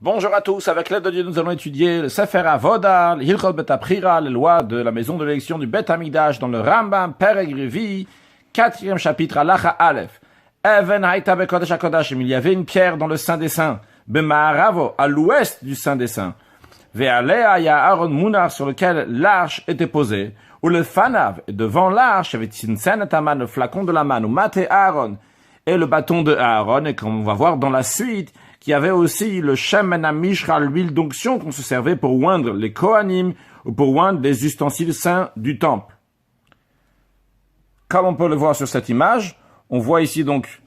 Bonjour à tous, avec l'aide de Dieu, nous allons étudier le Sefer Avoda, le Hilchot Bet Aprira, les lois de la maison de l'élection du Bet Hamikdash dans le Rambam, Perek Revi, 4e chapitre, Halacha Aleph. Even Haïta Bekodesh HaKodashim, il y avait une pierre dans le Saint des Saints, Bemaharavo, à l'ouest du Saint des Saints. Ve'alea ya Aaron Munar, sur lequel l'arche était posée, ou le Fanav, et devant l'arche, il y avait Tsinsen et Taman, le flacon de la manne, ou Mate Aaron, et le bâton de Aaron, et comme on va voir dans la suite, qu'il y avait aussi le Shemen HaMishra, l'huile d'onction qu'on se servait pour oindre les Kohanim ou pour oindre les ustensiles saints du temple. Comme on peut le voir sur cette image, on voit ici donc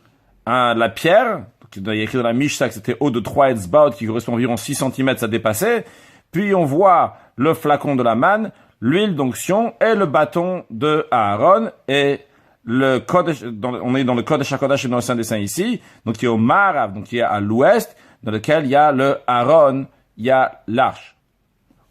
la pierre, il y a écrit dans la Mishnah que c'était haut de 3 etzbaot, qui correspond à environ 6 cm, ça dépassait. Puis on voit le flacon de la manne, l'huile d'onction et le bâton de Aaron et le Kodesh, on est dans le Kodesh HaKodesh dans le Saint des Saints ici, donc il y a au Marav, donc il y a à l'ouest, dans lequel il y a le Aaron, il y a l'arche.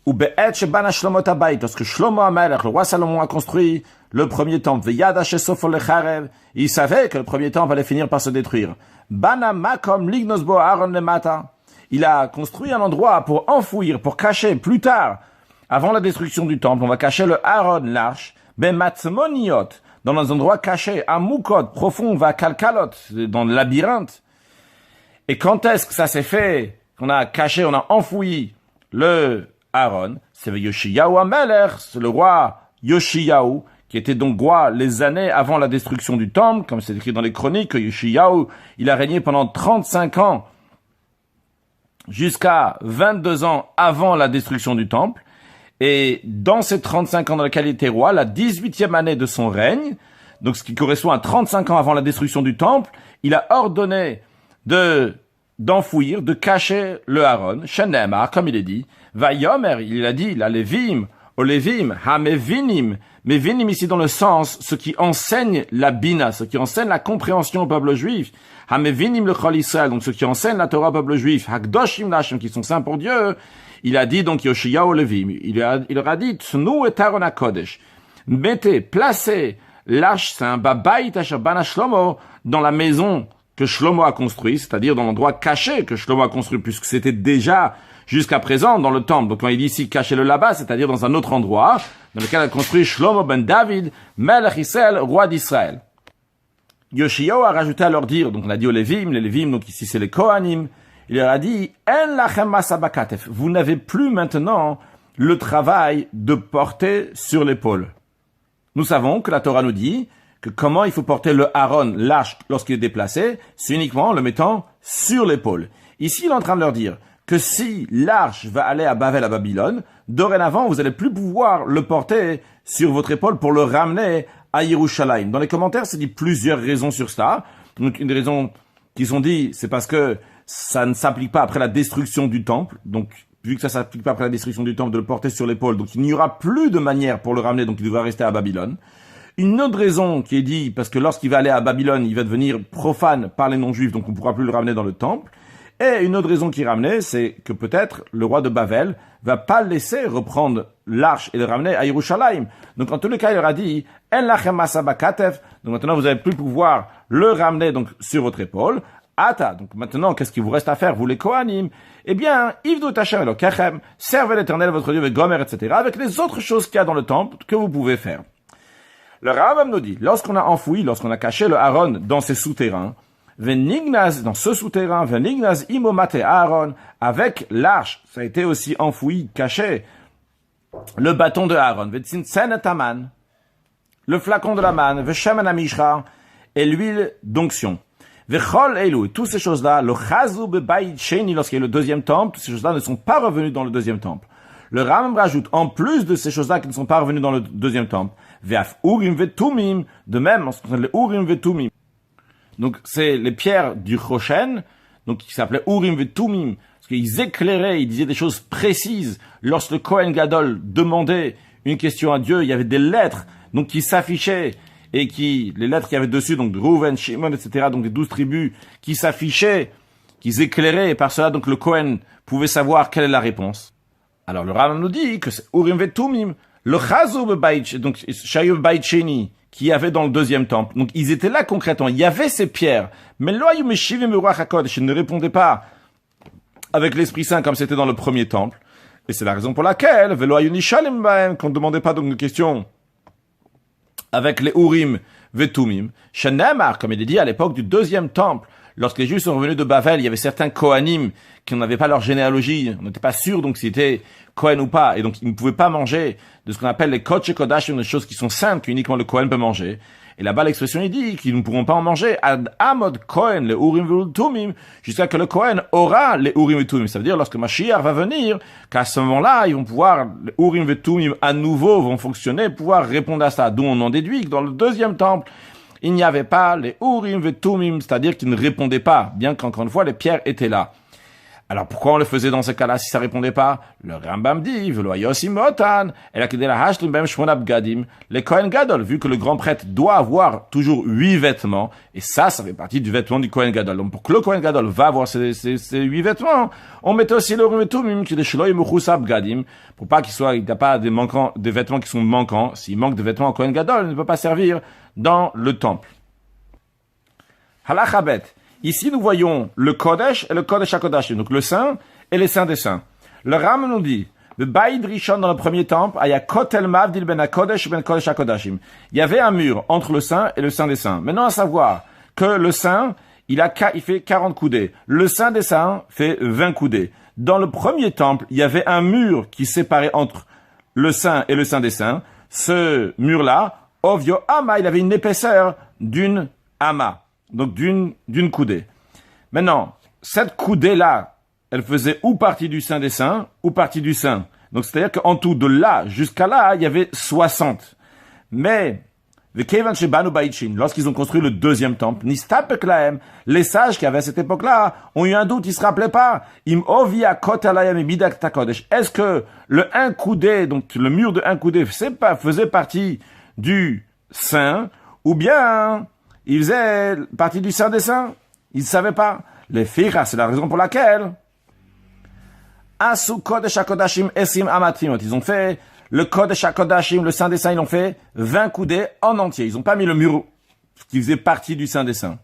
Ou Be'et Shebana Shlomo Tabayit, lorsque Shlomo HaMelech, le roi Salomon, a construit le premier temple, Ve'yada Shesofo Lecharev, il savait que le premier temple allait finir par se détruire. Bana Makom Lignosbo Aaron Lemata, il a construit un endroit pour enfouir, pour cacher plus tard, avant la destruction du temple, on va cacher le Aaron, l'arche, Be'matzmoniot, dans un endroit caché, à Moukot, profond, va Kalkalot, dans le labyrinthe. Et quand est-ce que ça s'est fait, qu'on a caché, on a enfoui le Aaron? C'est Yoshiyahu HaMelech, c'est le roi Yoshiyahu, qui était donc roi les années avant la destruction du temple, comme c'est écrit dans les chroniques, que Yoshiyahu, il a régné pendant 35 ans, jusqu'à 22 ans avant la destruction du temple. Et dans ces 35 ans dans lesquels il était roi, la 18e année de son règne, donc ce qui correspond à 35 ans avant la destruction du temple, il a ordonné d'enfouir, de cacher le Aaron, Shenemar, comme il est dit, Vayomer, il a dit, la Lévim, au Lévim, Hamevinim, Mevinim ici dans le sens, ce qui enseigne la Bina, ce qui enseigne la compréhension au peuple juif, Hamevinim le Chol Israël, donc ce qui enseigne la Torah au peuple juif, Hakdoshim Lashem, qui sont saints pour Dieu. Il a dit donc Yoshiyahu Levim, il leur a dit Tsnu et Aaron HaKodesh, mettez, placez l'arche saint Babayit Asher Bana Shlomo dans la maison que Shlomo a construit, c'est-à-dire dans l'endroit caché que Shlomo a construit, puisque c'était déjà jusqu'à présent dans le temple. Donc quand il dit ici cachez-le là-bas, c'est-à-dire dans un autre endroit dans lequel a construit Shlomo ben David, Melech Israël, roi d'Israël. Yoshiyahu a rajouté à leur dire, donc on a dit aux Lévim, les Lévim, donc ici c'est les Kohanim. Il leur a dit, En lachem masabakatef, vous n'avez plus maintenant le travail de porter sur l'épaule. Nous savons que la Torah nous dit que comment il faut porter le Aaron, l'arche, lorsqu'il est déplacé, c'est uniquement en le mettant sur l'épaule. Ici, il est en train de leur dire que si l'arche va aller à Bavel, à Babylone, dorénavant, vous n'allez plus pouvoir le porter sur votre épaule pour le ramener à Yerushalayim. Dans les commentaires, c'est dit plusieurs raisons sur ça. Donc, une des raisons qui sont dites, c'est parce que ça ne s'applique pas après la destruction du temple. Donc, vu que ça ne s'applique pas après la destruction du temple, de le porter sur l'épaule, donc il n'y aura plus de manière pour le ramener, donc il devra rester à Babylone. Une autre raison qui est dit, parce que lorsqu'il va aller à Babylone, il va devenir profane par les non-juifs, donc on ne pourra plus le ramener dans le temple. Et une autre raison qui est ramenée, c'est que peut-être le roi de Bavel va pas laisser reprendre l'arche et le ramener à Yerushalayim. Donc en tous les cas, il leur a dit, En lachem masabakatef, donc maintenant vous n'allez plus pouvoir le ramener donc sur votre épaule. Ata, donc maintenant, qu'est-ce qu'il vous reste à faire, vous les Kohanim? Eh bien, Ivdu Hashem Elokechem, servez l'Éternel votre Dieu avec Gomer, etc., avec les autres choses qu'il y a dans le temple que vous pouvez faire. Le Rambam nous dit, lorsqu'on a enfoui, lorsqu'on a caché le Aaron dans ses souterrains, Venignaz, dans ce souterrain, Venignaz imomate Aaron, avec l'arche, ça a été aussi enfoui, caché, le bâton de Aaron, Vetzinsen et Taman, le flacon de la manne, Veshemen HaMishra, et l'huile d'onction. Vechol Elou, toutes ces choses-là, le Chazou Bebayit Sheni, lorsqu'il y a le deuxième temple, toutes ces choses-là ne sont pas revenues dans le deuxième temple. Le Rambam rajoute, en plus de ces choses-là qui ne sont pas revenues dans le deuxième temple, Ve'af Urim Vetumim, de même, en ce qui concerne les Urim Vetumim. Donc, c'est les pierres du Choshen, donc qui s'appelaient Urim Vetumim, parce qu'ils éclairaient, ils disaient des choses précises. Lorsque le Kohen Gadol demandait une question à Dieu, il y avait des lettres, donc qui s'affichaient, et les lettres qu'il y avait dessus, donc de Reuven, Shimon, etc., donc des 12 tribus, qui s'affichaient, qui éclairaient, et par cela, donc le Kohen pouvait savoir quelle est la réponse. Alors le Rambam nous dit que c'est Urim Vetumim, le Chazou Bebayit, donc Shayu Bebayit Sheni, qu'il y avait dans le deuxième temple. Donc ils étaient là concrètement, il y avait ces pierres, mais Lo Hayu Meshivim Ruach HaKodesh, ils ne répondaient pas avec l'Esprit Saint comme c'était dans le premier temple. Et c'est la raison pour laquelle, qu'on ne demandait pas donc de questions avec les Urim Vetumim. Shenemar, comme il est dit à l'époque du deuxième temple, lorsque les Juifs sont revenus de Bavel, il y avait certains Kohanim qui n'avaient pas leur généalogie, on n'était pas sûr donc s'ils étaient Kohen ou pas, et donc ils ne pouvaient pas manger de ce qu'on appelle les Kodesh Kodashim, des choses qui sont saintes, qu'uniquement le Kohen peut manger. Et là-bas, l'expression il dit qu'ils ne pourront pas en manger ad amod Kohen, les Urim Vetumim, jusqu'à que le Kohen aura les Urim Vetumim. Ça veut dire lorsque Mashiach va venir, qu'à ce moment-là, ils vont pouvoir, les Urim Vetumim à nouveau vont fonctionner, pouvoir répondre à ça. D'où on en déduit que dans le deuxième temple, il n'y avait pas les Urim Vetumim, c'est-à-dire qu'ils ne répondaient pas, bien qu'encore une fois, les pierres étaient là. Alors pourquoi on le faisait dans ce cas-là si ça répondait pas? Le Rambam dit, les Kohen Gadol, vu que le grand prêtre doit avoir toujours 8 vêtements, et ça fait partie du vêtement du Kohen Gadol. Donc pour que le Kohen Gadol va avoir ces 8 vêtements, on mettait aussi le Urim qui est Shloim Mechusab Gadim, pour pas il n'y a pas des vêtements qui sont manquants. S'il manque de vêtements au Kohen Gadol, il ne peut pas servir dans le temple. Halachabet. Ici, nous voyons le Kodesh et le Kodesh HaKodashim, donc le Saint et les Saints des Saints. Le Ram nous dit, le Baïd Rishon dans le premier temple, il y a Kotel Mavdil ben HaKodesh ben Kodesh HaKodashim. Il y avait un mur entre le Saint et le Saint des Saints. Maintenant, à savoir que le Saint, il fait 40 coudées. Le Saint des Saints fait 20 coudées. Dans le premier temple, il y avait un mur qui séparait entre le Saint et le Saint des Saints. Ce mur-là, Ovyo Ama, il avait une épaisseur d'une Ama. Donc d'une coudée. Maintenant, cette coudée-là, elle faisait ou partie du Saint des Saints, ou partie du Saint. Donc c'est-à-dire qu'en tout, de là jusqu'à là, il y avait 60. Mais, lorsqu'ils ont construit le deuxième temple, les sages qui avaient à cette époque-là ont eu un doute, ils se rappelaient pas. Est-ce que le un coudé, donc le mur de un coudé, faisait partie du Saint, ou bien il faisait partie du Saint des Saints? Ils ne savaient pas. Les Ficha, c'est la raison pour laquelle Asu Kodesh HaKodashim Esim Amatimot. Ils ont fait le Kodesh HaKodashim, le Saint des Saints, ils ont fait 20 coudées en entier. Ils n'ont pas mis le mur qui faisait partie du Saint des Saints.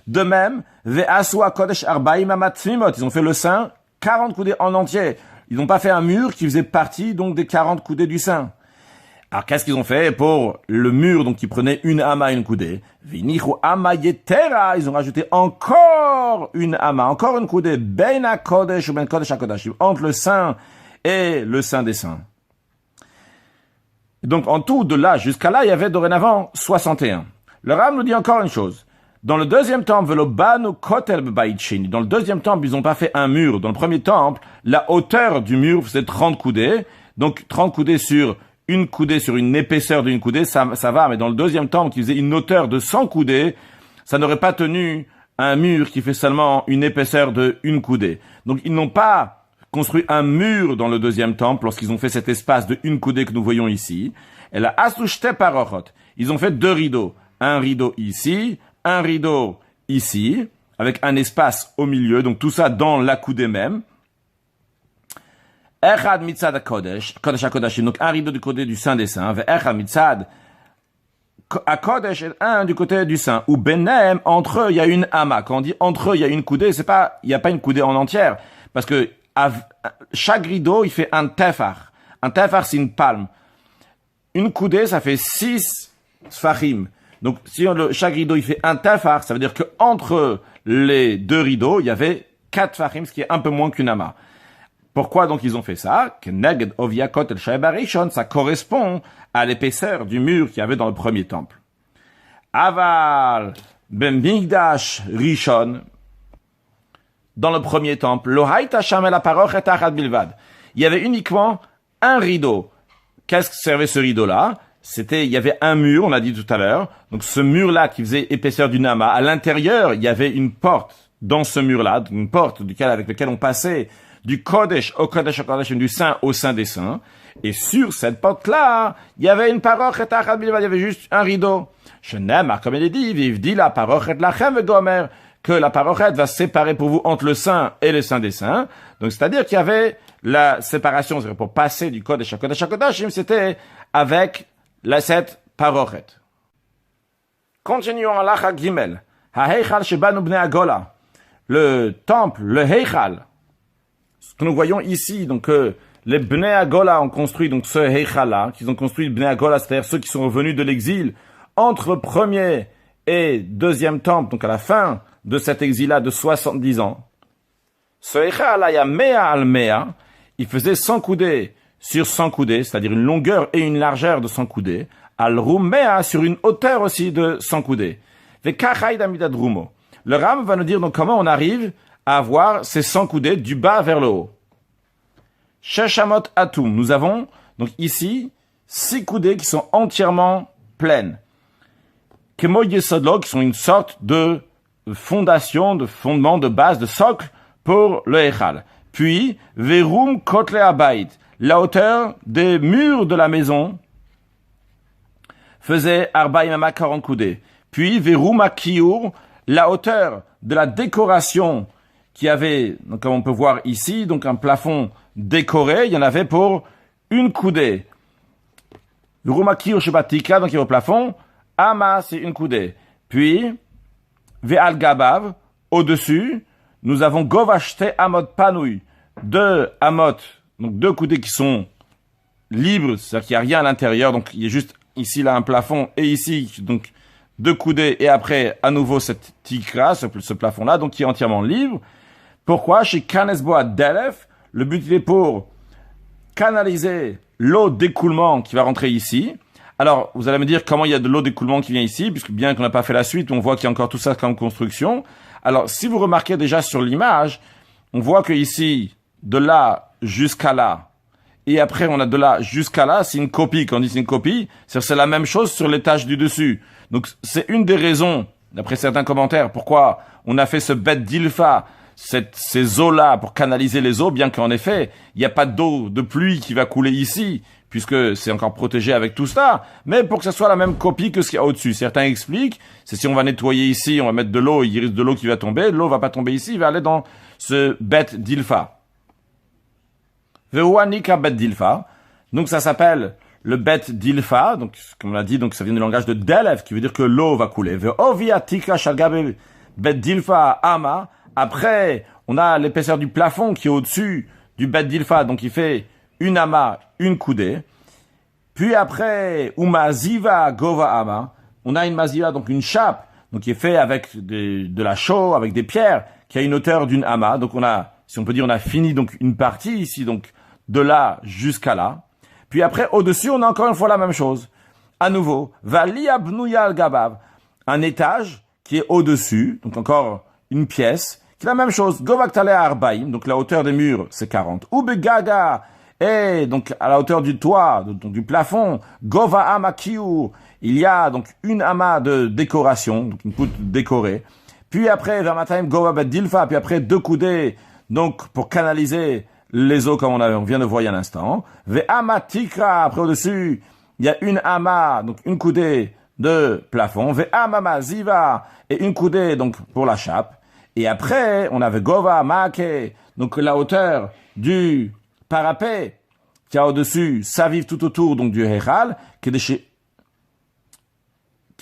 De même, Ve'asu HaKodesh Arbaim Amatimot. Ils ont fait le Saint 40 coudées en entier. Ils n'ont pas fait un mur qui faisait partie donc des 40 coudées du Saint. Alors, qu'est-ce qu'ils ont fait pour le mur, donc, qui prenait une ama, une coudée? Vinichu ama yetera. Ils ont rajouté encore une ama, encore une coudée. Ben HaKodesh ou ben Kodesh HaKodashim. Entre le Saint et le Saint des Saints. Donc, en tout, de là jusqu'à là, il y avait dorénavant 61. Le Ram nous dit encore une chose. Dans le deuxième temple, velobanu kotel b'bayit. Dans le deuxième temple, ils n'ont pas fait un mur. Dans le premier temple, la hauteur du mur faisait 30 coudées. Donc, 30 coudées sur une coudée sur une épaisseur d'une coudée, ça va, mais dans le deuxième temple qui faisait une hauteur de 100 coudées, ça n'aurait pas tenu un mur qui fait seulement une épaisseur de une coudée. Donc ils n'ont pas construit un mur dans le deuxième temple lorsqu'ils ont fait cet espace de une coudée que nous voyons ici. Et la asushte parochot. Ils ont fait 2 rideaux. Un rideau ici, un rideau ici, avec un espace au milieu, donc tout ça dans la coudée même. Echad mitzad HaKodesh, Kodesh HaKodashim, donc un rideau du côté du Saint des Saints, ve'echad mitzad HaKodesh est un du côté du Saint, ou benem, entre eux, il y a une ama. Quand on dit entre eux, il y a une coudée, il n'y a pas une coudée en entière, parce que chaque rideau, il fait un tefar. Un tefar, c'est une palme. Une coudée, ça fait 6 sfachim. Donc, si chaque rideau, il fait un tefar, ça veut dire que entre les 2 rideaux, il y avait 4 sfachim, ce qui est un peu moins qu'une ama. Pourquoi donc ils ont fait ça? Ça correspond à l'épaisseur du mur qu'il y avait dans le premier temple. Aval ben migdash rishon, dans le premier temple, il y avait uniquement un rideau. Qu'est-ce que servait ce rideau-là? Il y avait un mur, on l'a dit tout à l'heure. Donc ce mur-là qui faisait épaisseur du nama, à l'intérieur, il y avait une porte dans ce mur-là, une porte avec laquelle on passait du Kodesh au Kodesh au Kodesh, du Saint au Saint des Saints. Et sur cette porte-là, il y avait une parochet achad bilvad, il y avait juste un rideau. Shenemar, comme il est dit, vivdi la parochet lachem vegomer, que la parochet va se séparer pour vous entre le Saint et le Saint des Saints. Donc, c'est-à-dire qu'il y avait la séparation, c'est-à-dire pour passer du Kodesh au Kodesh au Kodesh, c'était avec cette parochet. Continuons à l'Acha Gimel. Ha-heichal shebanu bnei Agola. Le temple, le Heichal, ce que nous voyons ici, donc les Bnei Agola ont construit donc ce Heichal-là, qu'ils ont construit Bnei Agola, c'est-à-dire ceux qui sont revenus de l'exil entre le premier et deuxième temple, donc à la fin de cet exil-là de 70 ans. Ce Heichal-là, il y a Mea al Mea, il faisait 100 coudées sur 100 coudées, c'est-à-dire une longueur et une largeur de 100 coudées, al Rumea sur une hauteur aussi de 100 coudées. Le Ram va nous dire donc comment on arrive à avoir ces 100 coudées du bas vers le haut. Sheshamot Atum, nous avons donc ici 6 coudées qui sont entièrement pleines. Kemo Yesodlo, qui sont une sorte de fondation, de fondement, de base, de socle pour le Echal. Puis, Verum Kotle Abayit, la hauteur des murs de la maison faisait Arbaïmama 40 coudées. Puis, Verum Akiur, la hauteur de la décoration qui avait, donc comme on peut voir ici, donc un plafond décoré, il y en avait pour une coudée. Verum Akiur Shebatika, donc il y a au plafond, Ama, c'est une coudée. Puis, Ve'al Gabav, au-dessus, nous avons Govashte Amot Panouy, 2 amot, donc 2 coudées qui sont libres, c'est-à-dire qu'il n'y a rien à l'intérieur, donc il y a juste ici là un plafond, et ici, donc 2 coudées, et après, à nouveau cette tikra, ce plafond-là, donc qui est entièrement libre. Pourquoi? Chez Kanesboa Delef, le but il est pour canaliser l'eau d'écoulement qui va rentrer ici. Alors, vous allez me dire comment il y a de l'eau d'écoulement qui vient ici, puisque bien qu'on n'a pas fait la suite, on voit qu'il y a encore tout ça comme construction. Alors, si vous remarquez déjà sur l'image, on voit que ici, de là jusqu'à là, et après on a de là jusqu'à là, c'est une copie. Quand on dit c'est une copie, c'est la même chose sur l'étage du dessus. Donc, c'est une des raisons, d'après certains commentaires, pourquoi on a fait ce bet d'Ilfa, ces eaux-là pour canaliser les eaux, bien qu'en effet, il n'y a pas d'eau de pluie qui va couler ici, puisque c'est encore protégé avec tout ça, mais pour que ce soit la même copie que ce qu'il y a au-dessus. Certains expliquent, c'est si on va nettoyer ici, on va mettre de l'eau, il risque de l'eau qui va tomber, l'eau va pas tomber ici, il va aller dans ce bet d'Ilfa. Ve'uanika bet d'Ilfa. Donc ça s'appelle le bet d'Ilfa, donc comme on l'a dit, donc ça vient du langage de Delef, qui veut dire que l'eau va couler. Ve'oviatika shalgabe bet d'Ilfa ama. Après, on a l'épaisseur du plafond qui est au-dessus du bet d'Ilfa, donc il fait une ama, une coudée. Puis après, umaziva gova ama, on a une maziva, donc une chape, donc qui est fait avec de la chaux, avec des pierres, qui a une hauteur d'une ama. Donc on a, si on peut dire, on a fini donc une partie ici, donc de là jusqu'à là. Puis après, au-dessus, on a encore une fois la même chose. À nouveau, vali abnuya al-gabav, un étage qui est au-dessus, donc encore une pièce, qui est la même chose. Govaktale arbaim, donc la hauteur des murs, c'est 40. Ubegaga, et donc à la hauteur du toit, donc du plafond, Gova amakiu, il y a donc une ama de décoration, donc une poutre décorée. Puis après, Vermataim Gova bedilfa, puis après 2 coudées, donc pour canaliser les eaux comme on vient de voir il y a un instant. Ve'amatikra, après au-dessus, il y a une ama, donc une coudée de plafond. Ve'amama ziva, et une coudée donc pour la chape. Et après, on avait Gova Make, donc la hauteur du parapet qui a au-dessus, ça vive tout autour donc du Heichal, qui est de chez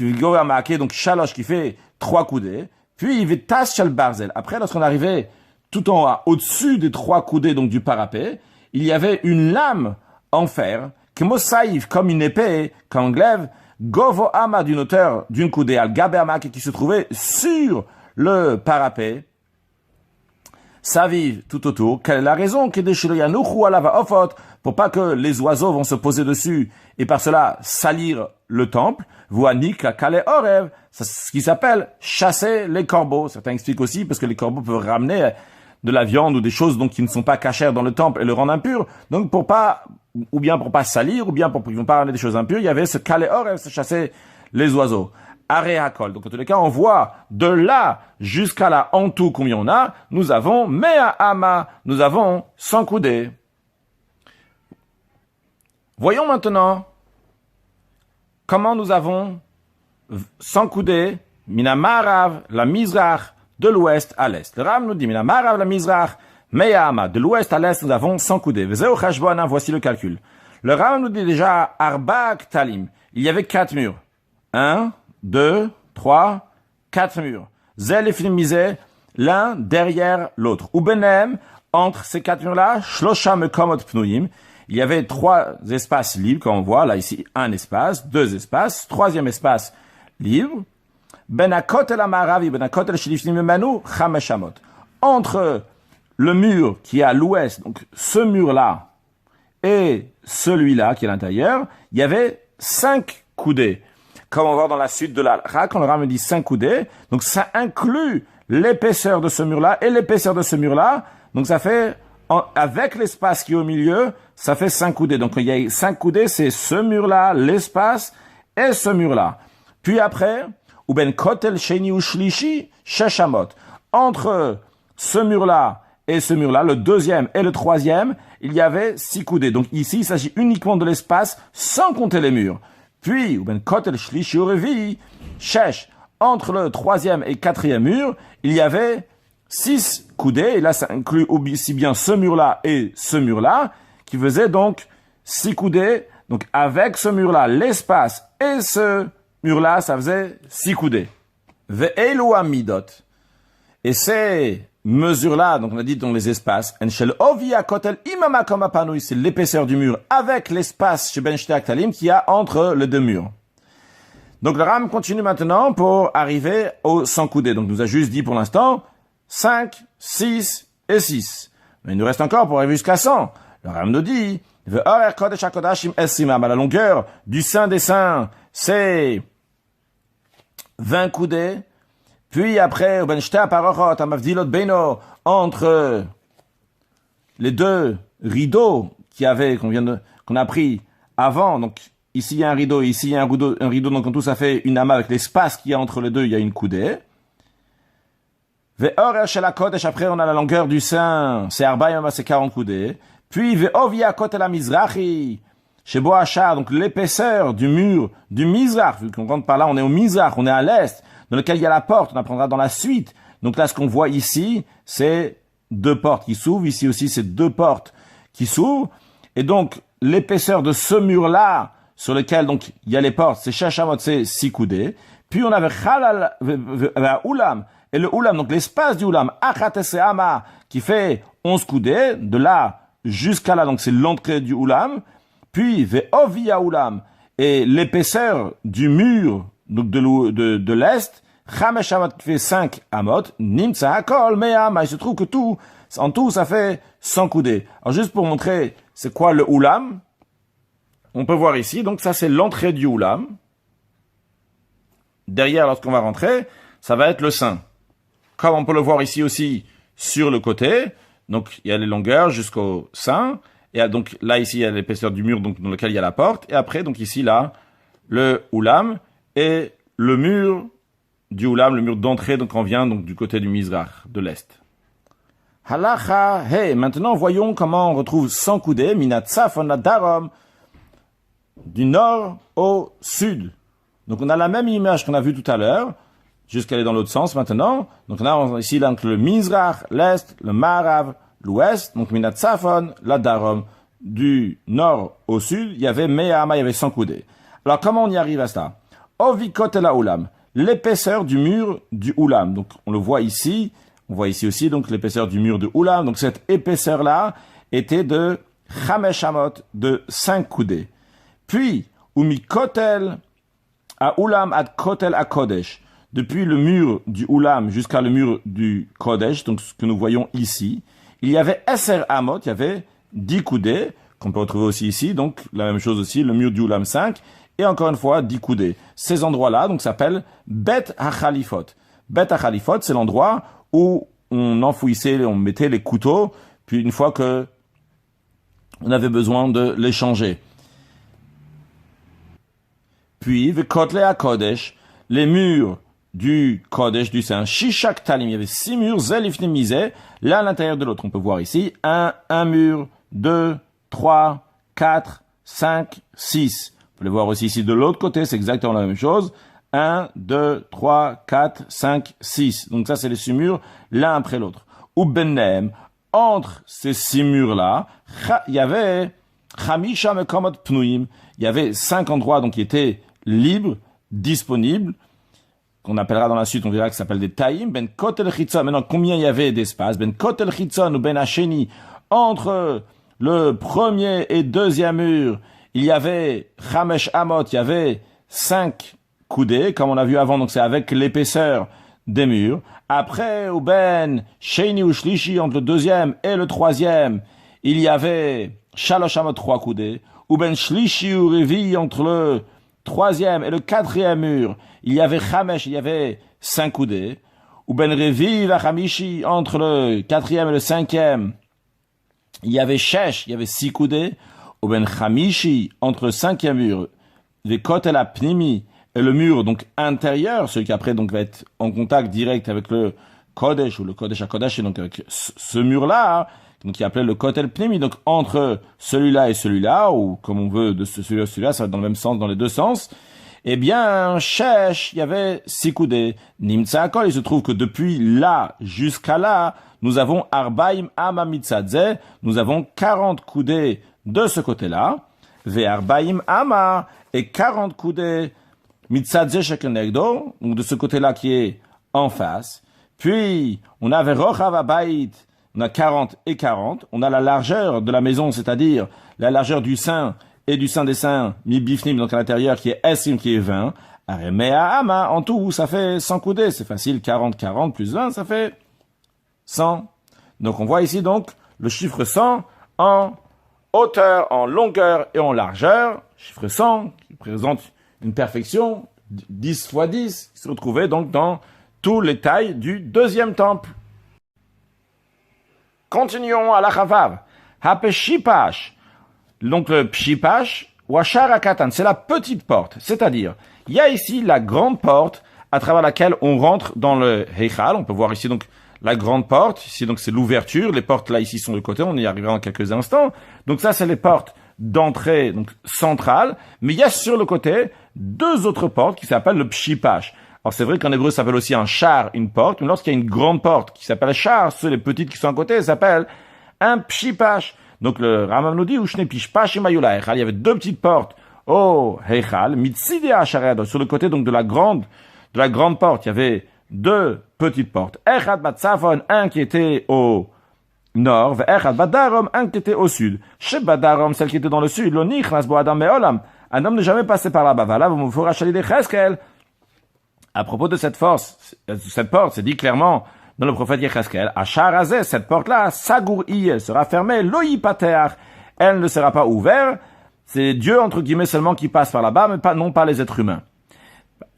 Gova Make, donc Shalosh qui fait 3 coudées. Puis il fait Tas Shal Barzel. Après, lorsqu'on arrivait tout en haut, au-dessus des 3 coudées donc du parapet, il y avait une lame en fer, qui mosaïf comme une épée, comme glaive, Govo Ama d'une hauteur d'une coudée, al Gabermak, qui se trouvait sur le parapet, ça vive tout autour. Quelle est la raison pour pas que les oiseaux vont se poser dessus et par cela salir le temple? Voanik kale orev, c'est ce qui s'appelle chasser les corbeaux. Certains expliquent aussi parce que les corbeaux peuvent ramener de la viande ou des choses donc qui ne sont pas cachères dans le temple et le rendre impur. Donc pour pas, ou bien pour pas salir, ou bien pour qu'ils vont pas ramener des choses impures, il y avait ce kale orev, se chasser les oiseaux. Aréakol. Donc, en tous les cas, on voit de là jusqu'à là, en tout, combien on a. Nous avons Mea Ama. Nous avons 100 coudées. Voyons maintenant comment nous avons 100 coudées. Mina Marav, la Mizrach, de l'ouest à l'est. Le Ram nous dit, Mina Marav, la Mizrach, Mea Ama. De l'ouest à l'est, nous avons 100 coudées. Vezeu Chashboana, voici le calcul. Le Ram nous dit déjà, Arba Ktalim. Il y avait 4 murs. 1, 2, 3, 4 murs. Zel et Finimizé, l'un derrière l'autre. Ou Benem, Entre ces 4 murs-là, shlosha mekomot pnuyim, il y avait 3 espaces libres, comme on voit, là, ici, un espace, 2 espaces, 3e espace libre. Ben hakotel amaravi, ben hakotel shilifnim manu, chamesh amot. Entre le mur qui est à l'ouest, donc ce mur-là, et celui-là qui est à l'intérieur, il y avait 5 coudées. Comme on voit dans la suite de la quand le Rambam dit 5 coudées, donc ça inclut l'épaisseur de ce mur-là et l'épaisseur de ce mur-là, donc ça fait, avec l'espace qui est au milieu, ça fait 5 coudées. Donc il y a 5 coudées, c'est ce mur-là, l'espace et ce mur-là. Puis après, ou ben kotel sheni ou shlishi, sheshamot. Entre ce mur-là et ce mur-là, le 2e et le 3e, il y avait 6 coudées. Donc ici, il s'agit uniquement de l'espace sans compter les murs. Puis, ou ben kotel shlishi ou revi, shesh. Entre le 3e et 4e mur, il y avait 6 coudées, et là ça inclut aussi bien ce mur-là et ce mur-là, qui faisait donc 6 coudées. Donc avec ce mur-là, l'espace et ce mur-là, ça faisait 6 coudées. Ve'elu amidot. Et ces mesures-là, donc on a dit dans les espaces, enshel ovia kotel imama kama panui, c'est l'épaisseur du mur avec l'espace chez ben shte aktalim qu'il y a entre les deux murs. Donc le Ram continue maintenant pour arriver aux 100 coudées. Donc il nous a juste dit pour l'instant 5, 6 et 6. Mais il nous reste encore pour arriver jusqu'à 100. Le Ram nous dit, à la longueur du Saint des Saints, c'est 20 coudées. Puis après, entre les deux rideaux qu'on a pris avant, donc ici il y a un rideau, ici il y a un rideau, donc en tout ça fait une amas avec l'espace qu'il y a entre les deux, il y a une coudée. Après on a la longueur du sein, c'est 40 coudées. Puis chez Boachar, donc l'épaisseur du mur du Mizrach, vu qu'on rentre par là, on est au Mizrach, on est à l'est, dans lequel il y a la porte, on apprendra dans la suite. Donc là, ce qu'on voit ici, c'est 2 portes qui s'ouvrent, ici aussi, c'est 2 portes qui s'ouvrent. Et donc, l'épaisseur de ce mur-là, sur lequel donc il y a les portes, c'est Shashamot, c'est 6 coudées. Puis on avait Chalal, Ulam, et le Ulam, donc l'espace du Ulam, Achatese Ama, qui fait 11 coudées, de là jusqu'à là, donc c'est l'entrée du Ulam. Puis Ve'ovia Ulam, et l'épaisseur du mur, donc de l'est, Chamesh Amot qui fait 5 amot, Nimtsa Hakol Me'ama, il se trouve que en tout, ça fait 100 coudées. Alors juste pour montrer c'est quoi le Ulam, on peut voir ici, donc ça c'est l'entrée du Ulam. Derrière, lorsqu'on va rentrer, ça va être le sein. Comme on peut le voir ici aussi sur le côté, donc il y a les longueurs jusqu'au sein, et donc là ici il y a l'épaisseur du mur donc dans lequel il y a la porte, et après donc ici là, le Ulam, et le mur du Ulam, le mur d'entrée, donc on vient donc du côté du Mizrach, de l'est. Halacha, hey, maintenant voyons comment on retrouve 100 coudées, minatzafon la darom, du nord au sud. Donc on a la même image qu'on a vue tout à l'heure, jusqu'à aller dans l'autre sens maintenant. Donc on a ici donc le Mizrach, l'est, le Marav, l'ouest, donc minatzafon la darom, du nord au sud, il y avait Me'ama, il y avait 100 coudées. Alors comment on y arrive à cela? Ovikot el Ulam, l'épaisseur du mur du Ulam. Donc on le voit ici, on voit ici aussi donc l'épaisseur du mur de Ulam. Donc cette épaisseur-là était de Chamesh Amot, de 5 coudées. Puis, Umi Kotel à Ulam ad Kotel à Kodesh, depuis le mur du Ulam jusqu'à le mur du Kodesh, donc ce que nous voyons ici, il y avait Eser Amot, il y avait 10 coudées, qu'on peut retrouver aussi ici, donc la même chose aussi, le mur du Ulam 5, et encore une fois 10 coudées. Ces endroits-là donc s'appellent Bet HaChalifot. Bet HaChalifot, c'est l'endroit où on enfouissait, on mettait les couteaux, puis une fois que on avait besoin de les changer. Puis, Vekotle HaKodesh, les murs du Kodesh, du Saint, Shishak Talim, il y avait 6 murs, Zelifne Misé, l'un à l'intérieur de l'autre. On peut voir ici, un mur, 2, 3, 4, 5, 6. Vous pouvez le voir aussi ici de l'autre côté, c'est exactement la même chose. 1, 2, 3, 4, 5, 6. Donc ça, c'est les 6 murs, l'un après l'autre. Ou Benem, entre ces 6 murs-là, il y avait Chamisha Mekomot Pnuim, il y avait 5 endroits donc qui étaient libres, disponibles, qu'on appellera dans la suite, on verra que ça s'appelle des taïm, ben kotel chitzon. Maintenant, combien il y avait d'espace? Ben kotel chitzon ou ben hacheni, entre le premier et deuxième mur, il y avait chamesh amot, il y avait 5 coudées, comme on a vu avant, donc c'est avec l'épaisseur des murs. Après, ou ben sheni ou shlishi, entre le deuxième et le troisième, il y avait shalosh amot, 3 coudées. Ou ben shlishi ou revi, entre le troisième et le quatrième mur, il y avait chamesh, il y avait 5 coudées. Ou ben revi vachamishi, entre le quatrième et le cinquième, il y avait shesh, il y avait 6 coudées. Ou ben chamishi, entre le cinquième mur, les kotel apnimi, et le mur donc intérieur, celui qui après donc va être en contact direct avec le kodesh ou le kodesh à kodesh, et donc avec ce mur-là, donc qui est appelé le kotel pnimi, donc entre celui-là et celui-là, ou comme on veut de celui-là et celui-là, ça va dans le même sens, dans les deux sens. Eh bien, shesh, il y avait 6 coudées. Nimtsa akol, il se trouve que depuis là jusqu'à là, nous avons arbaim ama mitzadze, nous avons 40 coudées de ce côté-là, ve arbaim ama, et 40 coudées mitzadze shekenegdo, donc de ce côté-là qui est en face. Puis, on a verochav abayit, on a 40 et 40, on a la largeur de la maison, c'est-à-dire la largeur du sein et du sein des seins, mi bifnim, donc à l'intérieur, qui est esrim, qui est 20, aremea ama, en tout, ça fait 100 coudées, c'est facile, 40, 40 plus 20, ça fait 100. Donc on voit ici donc le chiffre 100 en hauteur, en longueur et en largeur, chiffre 100 qui présente une perfection, 10 fois 10, qui se retrouvait donc dans tous les tailles du deuxième temple. Continuons à la chavav. Hapeshipash. Donc le pshipash, washarakatan, c'est la petite porte. C'est-à-dire, il y a ici la grande porte à travers laquelle on rentre dans le heichal. On peut voir ici donc la grande porte. Ici donc c'est l'ouverture. Les portes là ici sont de côté. On y arrivera en quelques instants. Donc ça c'est les portes d'entrée donc centrale. Mais il y a sur le côté 2 autres portes qui s'appellent le pshipash. Alors c'est vrai qu'en hébreu ça s'appelle aussi un char, une porte. Mais lorsqu'il y a une grande porte qui s'appelle char, ceux les petites qui sont à côté s'appellent un pshipash. Donc le Rambam nous dit, Ushne pishpash imayula echal, il y avait 2 petites portes au heichal, mitzide ashared, sur le côté donc de la grande porte, il y avait 2 petites portes. Echad bat tzafon, un qui était au nord, ve echad bat darom, un qui était au sud. Chez bat darom, celle qui était dans le sud, lo nichnas bo adam me'olam, un homme n'est jamais passé par là-bas. Voilà, vous me ferez chalid echeskel. À propos de cette porte, c'est dit clairement dans le prophète Yecheskel, Ashar Azeh, cette porte-là, Sagour I, elle sera fermée, Loi Pater, elle ne sera pas ouverte. C'est Dieu, entre guillemets, seulement qui passe par là-bas, mais non pas les êtres humains.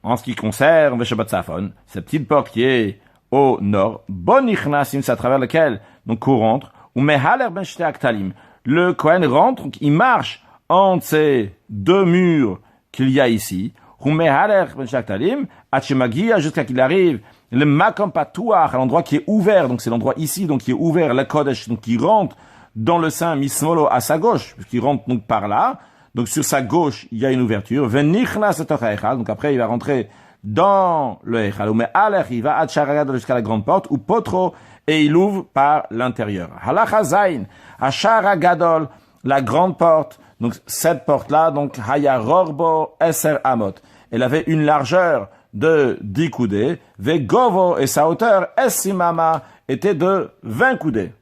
En ce qui concerne Veshabat Safon, cette petite porte qui est au nord, Bon Ichnasim, c'est à travers laquelle donc on rentre, ou Mehaler Ben Shte Aktalim. Le Kohen rentre, donc il marche entre ces 2 murs qu'il y a ici, ou Mehaler Ben Shte Aktalim, Hachemagia, jusqu'à qu'il arrive le Makam Patouach, l'endroit qui est ouvert, donc c'est l'endroit ici, donc qui est ouvert, le Kodesh, donc qui rentre dans le sein Mismolo à sa gauche, qui rentre donc par là, donc sur sa gauche, il y a une ouverture, donc après il va rentrer dans le Echal, mais Aler, il va jusqu'à la grande porte, ou Potro, et il ouvre par l'intérieur. Halacha Zain, Ashara Gadol, la grande porte, donc cette porte-là, donc Haya Rorbo Eser Amot, elle avait une largeur de 10 coudées, Vegovo et sa hauteur, Essimama, était de 20 coudées.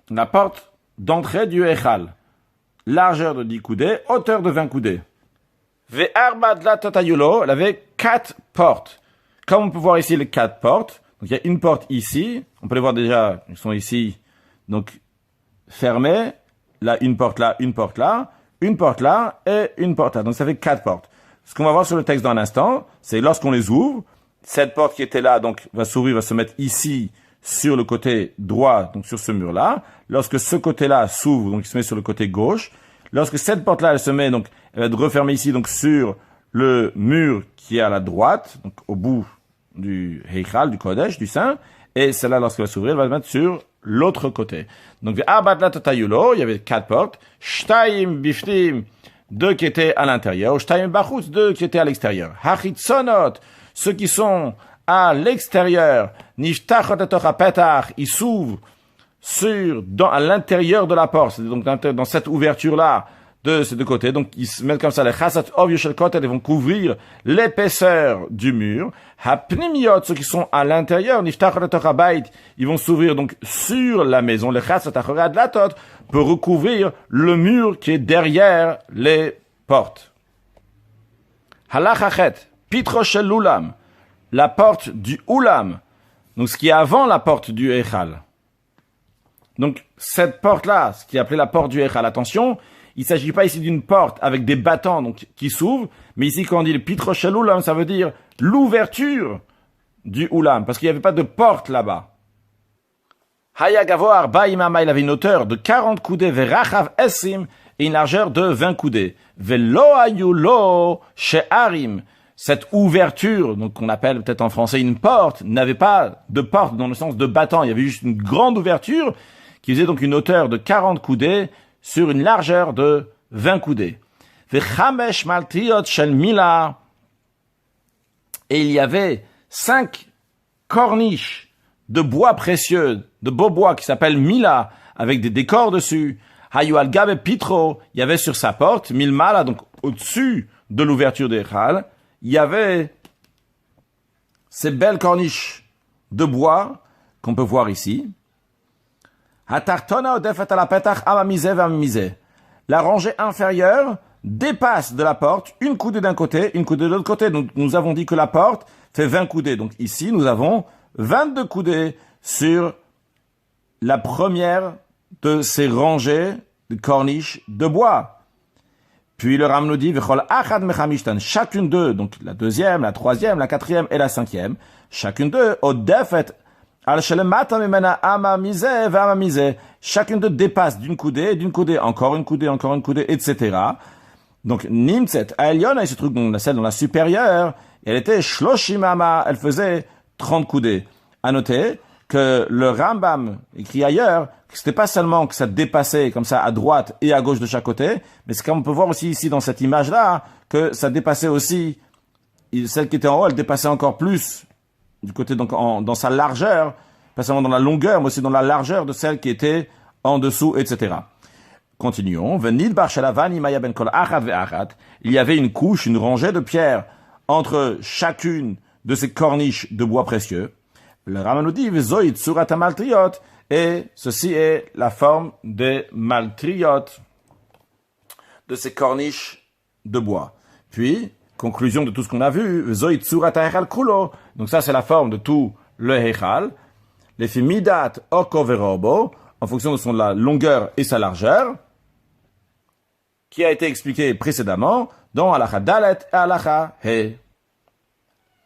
La porte d'entrée du Echal, largeur de 10 coudées, hauteur de 20 coudées. Ve'arba de la Totayulo, elle avait 4 portes. Comme on peut voir ici les 4 portes, donc il y a une porte ici, on peut les voir déjà, ils sont ici, donc fermées, là, une porte là, une porte là, une porte là, et une porte là. Donc ça fait 4 portes. Ce qu'on va voir sur le texte dans un instant, c'est lorsqu'on les ouvre, cette porte qui était là, donc, va s'ouvrir, va se mettre ici, sur le côté droit, donc sur ce mur-là. Lorsque ce côté-là s'ouvre, donc il se met sur le côté gauche. Lorsque cette porte-là, elle se met, donc, elle va être refermée ici, donc sur le mur qui est à la droite, donc au bout du Heichal, du Kodesh, du Saint. Et celle-là, lorsqu'elle va s'ouvrir, elle va se mettre sur l'autre côté. Donc, il y avait 4 portes. Shtaim bifnim, 2 qui étaient à l'intérieur, Shtaim Bachutz, 2 qui étaient à l'extérieur. Hachitzonot, ceux qui sont à l'extérieur, Niftachot etocha petach, ils s'ouvrent à l'intérieur de la porte, donc dans cette ouverture-là, de ces deux côtés. Donc, ils se mettent comme ça, les chassat ov shel kotel, ils vont couvrir l'épaisseur du mur. Hapnimiot, ceux qui sont à l'intérieur, niftach letoch habayit, ils vont s'ouvrir donc sur la maison. Les chassat achorei adlatot peut recouvrir le mur qui est derrière les portes. Halachachet, pitro shel ulam, la porte du ulam, donc ce qui est avant la porte du Eichal. Donc, cette porte-là, ce qui est appelé la porte du Eichal, attention, il ne s'agit pas ici d'une porte avec des battants donc, qui s'ouvrent, mais ici, quand on dit le pitro shel ulam, ça veut dire l'ouverture du ulam, parce qu'il n'y avait pas de porte là-bas. Haya gavoar ba'imama, il avait une hauteur de 40 coudées, verachav esim, et une largeur de 20 coudées. Velo ayulo she'arim, cette ouverture, donc qu'on appelle peut-être en français une porte, n'avait pas de porte dans le sens de battant, il y avait juste une grande ouverture qui faisait donc une hauteur de 40 coudées sur une largeur de 20 coudées. Vechamesh maltriot shel mila, et il y avait 5 corniches de bois précieux, de beau bois qui s'appelle mila, avec des décors dessus. Hayu al gabe pitro, il y avait sur sa porte, milmala, donc au-dessus de l'ouverture des Eichal, il y avait ces belles corniches de bois qu'on peut voir ici. La rangée inférieure dépasse de la porte une coudée d'un côté, une coudée de l'autre côté. Donc nous avons dit que la porte fait 20 coudées. Donc ici, nous avons 22 coudées sur la première de ces rangées de corniches de bois. Puis le Ram nous dit, chacune d'eux, donc la deuxième, la troisième, la quatrième et la cinquième, chacune d'eux, chacune d'eux dépasse d'une coudée, encore une coudée, etc. Donc, Nimtzet, Aeliona, il se trouve dans celle dans la supérieure, elle était Shloshimama, elle faisait 30 coudées. À noter que le Rambam écrit ailleurs, que c'était pas seulement que ça dépassait comme ça à droite et à gauche de chaque côté, mais c'est comme on peut voir aussi ici dans cette image-là, que ça dépassait aussi, celle qui était en haut, elle dépassait encore plus du côté donc dans sa largeur, pas seulement dans la longueur, mais aussi dans la largeur de celle qui était en dessous, etc. Continuons. Il y avait une couche, une rangée de pierres entre chacune de ces corniches de bois précieux. Le Rambam nous dit, et ceci est la forme des maltriot, de ces corniches de bois. Puis, conclusion de tout ce qu'on a vu, donc ça c'est la forme de tout le Heichal, les faits midat orko verobo, en fonction de son la longueur et sa largeur, qui a été expliqué précédemment dans Halacha Dalet et Halacha He.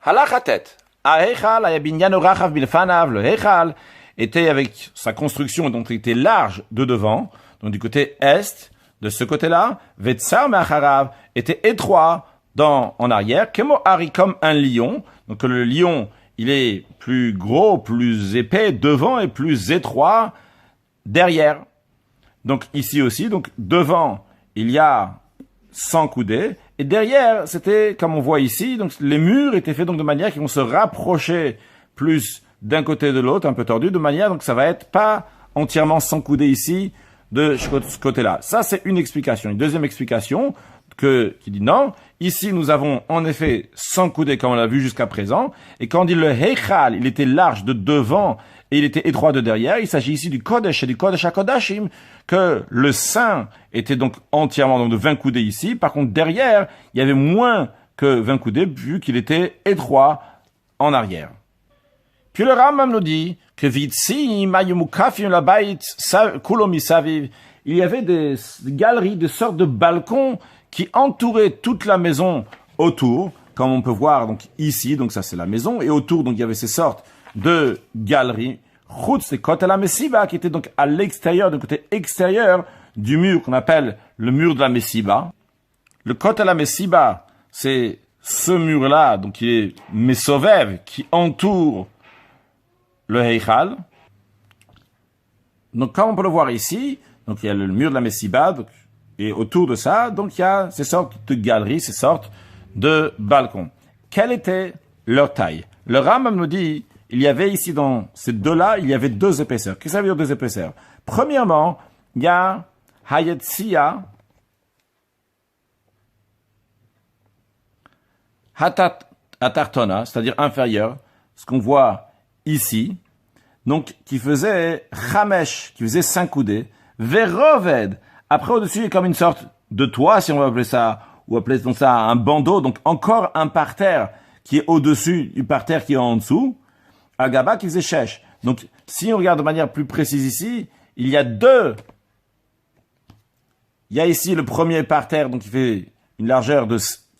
Halacha Tet. Heichal ayabinyano rachav bilfanav, le Heichal était avec sa construction, donc il était large de devant, donc du côté est, de ce côté-là, vetsar me'acharav était étroit en arrière, kemo hari comme un lion, donc le lion, il est plus gros, plus épais devant et plus étroit derrière. Donc ici aussi, donc devant, il y a 100 coudées, et derrière, c'était, comme on voit ici, donc les murs étaient faits donc de manière qu'ils vont se rapprocher plus d'un côté de l'autre, un peu tordu, de manière donc ça va être pas entièrement 100 coudées ici, de ce côté-là. Ça, c'est une explication. Une deuxième explication, qui dit non, ici nous avons en effet 100 coudées comme on l'a vu jusqu'à présent, et quand on dit le Heichal, il était large de devant et il était étroit de derrière, il s'agit ici du Kodesh et du Kodesh HaKodashim, que le sein était donc entièrement donc de 20 coudées ici, par contre derrière, il y avait moins que 20 coudées vu qu'il était étroit en arrière. Puis le Rambam nous dit que il y avait des galeries, des sortes de balcons qui entouraient toute la maison autour, comme on peut voir donc ici, donc ça c'est la maison, et autour donc il y avait ces sortes de galeries, chutz kotel ha-mesiba, qui était donc à l'extérieur, du côté extérieur du mur qu'on appelle le mur de la Mesiba. Le kotel ha-mesiba, c'est ce mur-là, donc qui est mesovev, qui entoure le Heichal. Donc comme on peut le voir ici, donc il y a le mur de la Mesiba, et autour de ça, donc il y a ces sortes de galeries, ces sortes de balcons. Quelle était leur taille? Le Rambam nous dit, il y avait ici dans ces deux-là, il y avait deux épaisseurs. Qu'est-ce que ça veut dire deux épaisseurs? Premièrement, il y a Hayetzia Atartona, c'est-à-dire inférieur, ce qu'on voit ici, donc qui faisait chamesh, qui faisait 5 coudées, veroved. Après au-dessus, il y a comme une sorte de toit, si on va appeler ça, ou appeler donc ça un bandeau, donc encore un parterre qui est au-dessus du parterre qui est en dessous, Agaba qui faisait shesh. Donc si on regarde de manière plus précise ici, il y a deux. Il y a ici le premier parterre, donc qui fait une largeur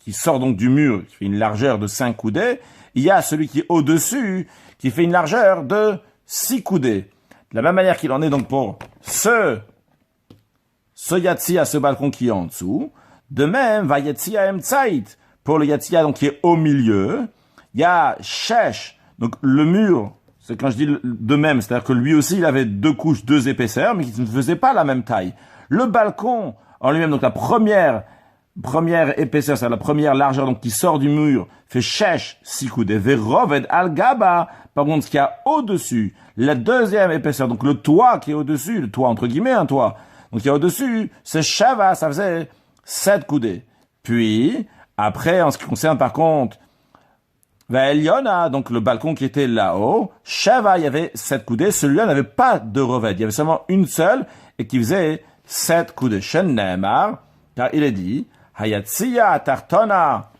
qui sort donc du mur, qui fait une largeur de 5 coudées. Il y a celui qui est au-dessus, qui fait une largeur de 6 coudées. De la même manière qu'il en est donc pour ce Yatsia, ce balcon qui est en dessous. De même, va Yatsia Emtsait. Pour le Yatsia, donc, qui est au milieu. Il y a Shesh. Donc, le mur, c'est quand je dis de même, c'est-à-dire que lui aussi, il avait 2 couches, 2 épaisseurs, mais qui ne faisaient pas la même taille. Le balcon, en lui-même, donc, la première épaisseur, c'est la première largeur, donc, qui sort du mur, fait Shesh, 6 coudées. Veroved al-Gaba. Par contre, ce qu'il y a au-dessus, la deuxième épaisseur, donc, le toit qui est au-dessus, le toit, entre guillemets, un toit. Donc, il y a au-dessus, c'est Shava, ça faisait 7 coudées. Puis, après, en ce qui concerne, par contre, Eliona, donc le balcon qui était là-haut, Shava, il y avait 7 coudées. Celui-là n'avait pas de revêt. Il y avait seulement une seule et qui faisait 7 coudées. Shen Neymar, car il est dit, Hayatsiya Tartona,